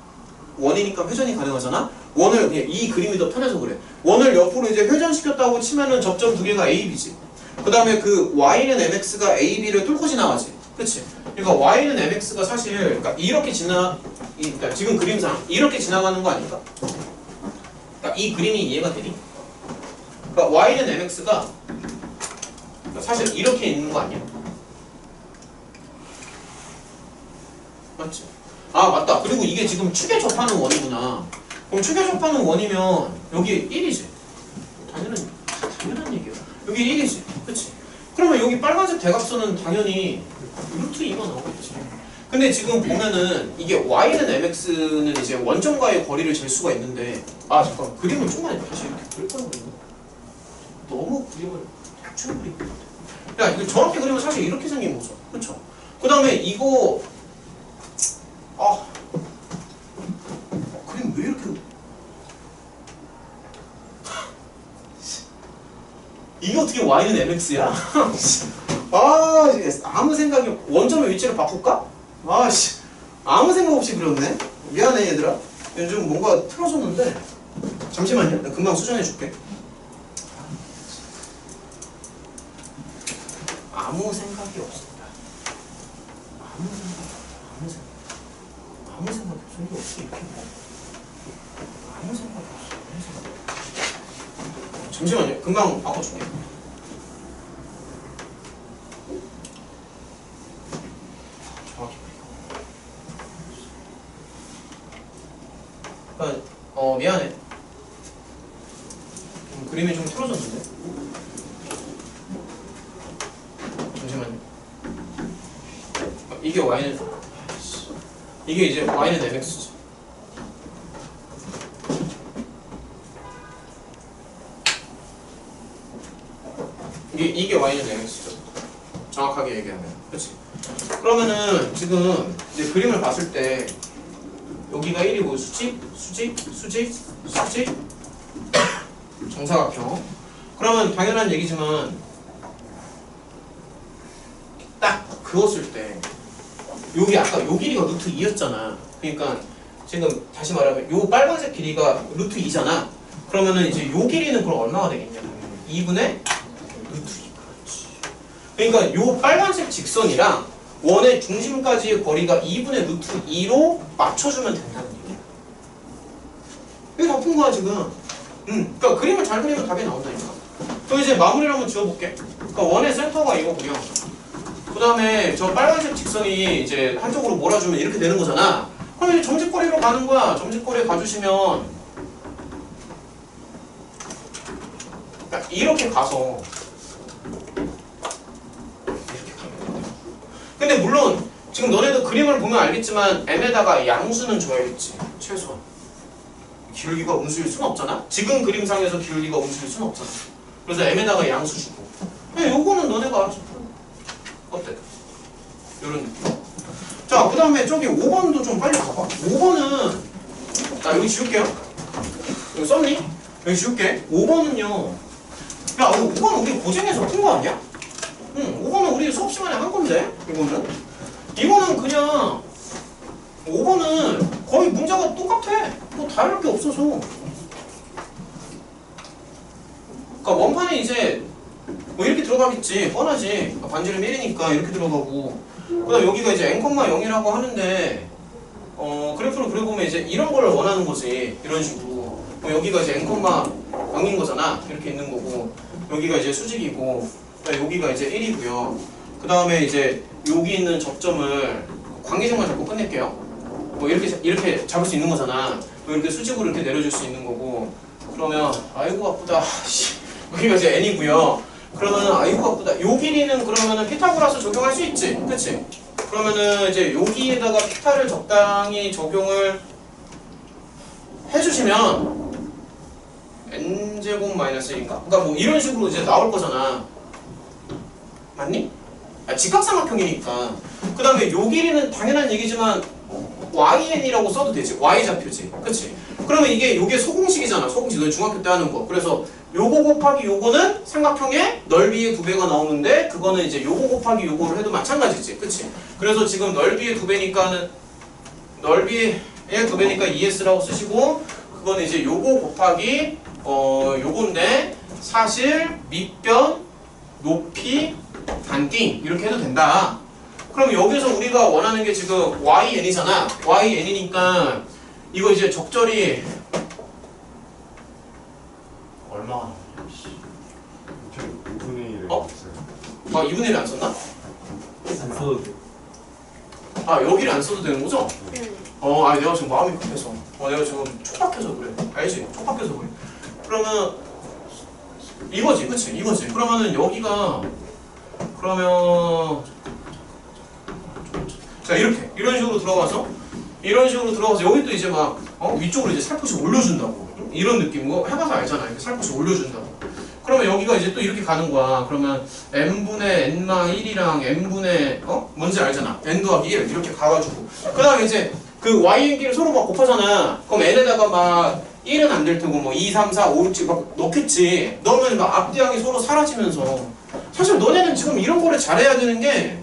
원이니까 회전이 가능하잖아. 원을 그냥 이 그림이 더 편해서 그래. 원을 옆으로 이제 회전시켰다고 치면은 접점 두 개가 A, B지. 그 다음에 그 Y는 MX가 A, B를 뚫고 지나가지. 그치? 그러니까 Y는 MX가 사실 그러니까 이렇게 그러니까 지금 그림상 이렇게 지나가는 거 아닐까? 그러니까 이 그림이 이해가 되니? 그러니까 Y는 MX가 사실 이렇게 있는 거 아니야? 맞지? 아 맞다. 그리고 이게 지금 축에 접하는 원이구나. 그럼 축에 접하는 원이면 여기 1이지. 당연한 얘기야. 여기 1이지. 그치? 그러면 여기 빨간색 대각선은 당연히 루트 2가 나오겠지. 근데 지금 보면은 이게 y는 mx는 이제 원점과의 거리를 잴 수가 있는데 아 잠깐 그림을 좀만 다시 이렇게 그릴 걸 그랬나? 너무 그림을 대충 그린 것 같아. 야 이거 정확히 그리면 사실 이렇게 생긴 거죠. 그쵸? 그 다음에 이거 그림 왜 이렇게 이게 어떻게 y는 mx야? 아무 생각이 원점의 위치를 바꿀까? 아무 생각 없이 그렸네. 미안해 얘들아. 요즘 뭔가 틀어졌는데 잠시만요. 나 금방 수정해 줄게. 아무 생각이 없습니다. 아무 생각 없어. 이게 어떻게 이렇게 아무 생각이 없어. 잠시만요. 금방 바꿔줄게. 미안해. 그림이 좀 틀어졌는데. 잠시만요. 이게 y는 이게 이제 y는 mx지. 이게 y는 mx죠. 정확하게 얘기하면, 그렇지? 그러면은 지금 이제 그림을 봤을 때 여기가 1이고 수직, 정사각형. 그러면 당연한 얘기지만 딱 그었을 때 여기 아까 요 길이가 루트 2였잖아. 그러니까 지금 다시 말하면 요 빨간색 길이가 루트 2잖아. 그러면은 이제 요 길이는 그럼 얼마가 되겠냐? 2분의 루트 2. 그렇지. 그러니까 요 빨간색 직선이랑 원의 중심까지의 거리가 2분의 루트 2로 맞춰주면 된다는 얘기야. 이게 다 푼 거야 지금. 그러니까 그림을 잘 그리면 답이 나온다니까. 그럼 이제 마무리를 한번 지어볼게. 그러니까 원의 센터가 이거고요. 그 다음에 저 빨간색 직선이 이제 한쪽으로 몰아주면 이렇게 되는 거잖아. 그럼 이제 점직거리로 가는 거야. 점직거리에 가주시면 그러니까 이렇게 가서 근데 물론 지금 너네도 그림을 보면 알겠지만 m에다가 양수는 줘야겠지. 최소한 기울기가 음수일 수는 없잖아. 지금 그림상에서 기울기가 음수일 수는 없잖아. 그래서 m에다가 양수 주고. 그냥 요거는 너네가 알아서 풀어. 어때? 요런 느낌. 자, 그 다음에 저기 5번도 좀 빨리 가봐. 5번은 나 여기 지울게요. 여기 썼니? 여기 지울게. 5번은요. 야, 5번은 우리 고쟁에서 푼 거 아니야? 응, 5번은 우리 수업 시간에 한 건데, 이거는 그냥 5번은 거의 문제가 똑같아. 뭐 다를 게 없어서. 그러니까 원판에 이제 뭐 이렇게 들어가겠지. 뻔하지. 반지름 1이니까 이렇게 들어가고. 그 다음 여기가 이제 n,0이라고 하는데 그래프를 그려보면 이제 이런 걸 원하는 거지. 이런 식으로. 여기가 이제 n,0인 거잖아. 이렇게 있는 거고. 여기가 이제 수직이고. 여기가 이제 1이고요. 그 다음에 이제 여기 있는 접점을 관계식만 잡고 끝낼게요. 뭐 이렇게 잡을 수 있는 거잖아. 이렇게 수직으로 이렇게 내려줄 수 있는 거고. 그러면 아이고 바쁘다. 여기가 이제 n이고요. 그러면은 아이고 바쁘다. 요 길이는 그러면은 피타고라스 적용할 수 있지, 그렇지? 그러면은 이제 여기에다가 피타를 적당히 적용을 해주시면 n제곱 마이너스 1인가? 그러니까 뭐 이런 식으로 이제 나올 거잖아. 맞니? 아, 직각삼각형이니까. 그 다음에 요 길이는 당연한 얘기지만 YN이라고 써도 되지. Y좌표지. 그치? 그러면 요게 소공식이잖아. 소공식. 너 중학교 때 하는 거. 그래서 요거 곱하기 요거는 삼각형의 넓이의 2배가 나오는데 그거는 이제 요거 곱하기 요거를 해도 마찬가지지. 그치? 그래서 지금 넓이의 2배니까는 넓이의 2배니까 ES라고 쓰시고 그거는 이제 요거 곱하기 요건데 사실 밑변 높이 단띵 이렇게 해도 된다. 그럼 여기서 우리가 원하는 게 지금 YN이잖아. YN이니까 이거 이제 적절히 얼마가 나오냐? 저 2분의 1을 어? 했어요. 아 2분의 1 안 썼나? 안 써도 돼. 아 여기를 안 써도 되는 거죠? 아 내가 지금 마음이 급해서 내가 지금 촉박해서 그래. 알지? 촉박해서 그래. 그러면 이거지 그치? 이거지. 그러면은 여기가 그러면 자 이렇게 이런 식으로 들어가서 여기 또 이제 막 위쪽으로 이제 살포시 올려준다고 이런 느낌으로 해봐서 알잖아. 이렇게 살포시 올려준다고. 그러면 여기가 이제 또 이렇게 가는 거야. 그러면 n분의 n-1이랑 n분의 뭔지 알잖아. n 더하기 1 이렇게 가가지고 그 다음에 이제 그 yn끼리 서로 막 곱하잖아. 그럼 n에다가 막 1은 안 될 테고 뭐 2, 3, 4, 5, 6, 막 넣겠지. 넣으면 막 앞뒤양이 서로 사라지면서 사실 너네는 지금 이런 거를 잘해야 되는 게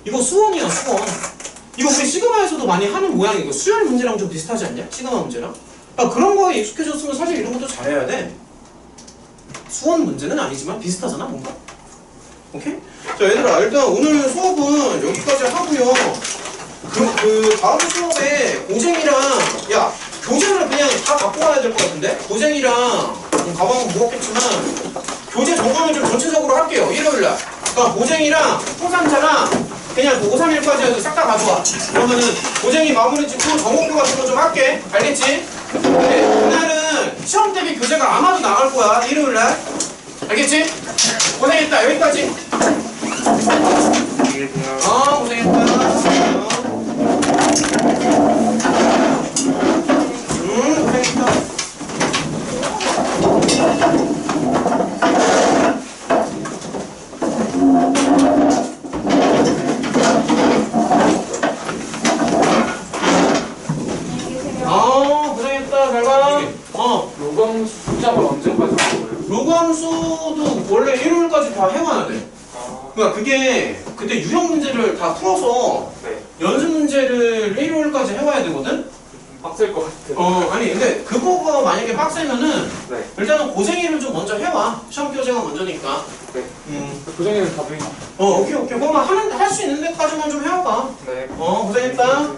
이거 수원이야 수원. 이거 우리 시그마에서도 많이 하는 모양이고 수열 문제랑 좀 비슷하지 않냐? 시그마 문제랑? 그런 거에 익숙해졌으면 사실 이런 것도 잘해야 돼. 수원 문제는 아니지만 비슷하잖아 뭔가? 오케이? 자 얘들아 일단 오늘 수업은 여기까지 하고요. 그 다음 수업에 고쟁이랑 야 교재를 그냥 다 갖고 가야 될 것 같은데? 고쟁이랑 가방은 무겁겠지만 교재 점검을 좀 전체적으로 할게요. 일요일날. 그러니까 고쟁이랑 풍산자랑 그냥 5, 3일까지 해서 싹 다 가져와. 그러면은 고쟁이 마무리 짓고 정목표 같은 거 좀 할게. 알겠지? 근데 그날은 시험 대비 교재가 아마도 나갈 거야. 일요일날. 알겠지? 고생했다. 여기까지. 고생했다. 고생했다. 고생했다. 잘 가. 로gam수 숫자가 언제까지 나온 거예요? 로그함수도 원래 일요일까지 다 해와야 돼. 그러니까 그게 그때 유형 문제를 다 풀어서 네. 연습 문제를 일요일까지 해와야 되거든? 빡셀 것 같아요. 아니 근데 그거가 만약에 빡세면은 네. 일단은 고생이를 좀 먼저 해와. 시험 교재가 먼저니까. 네. 고정에는 답이. 오케이. 그러면 할 수 있는 데까지만 좀 해와봐. 네. 고생했다.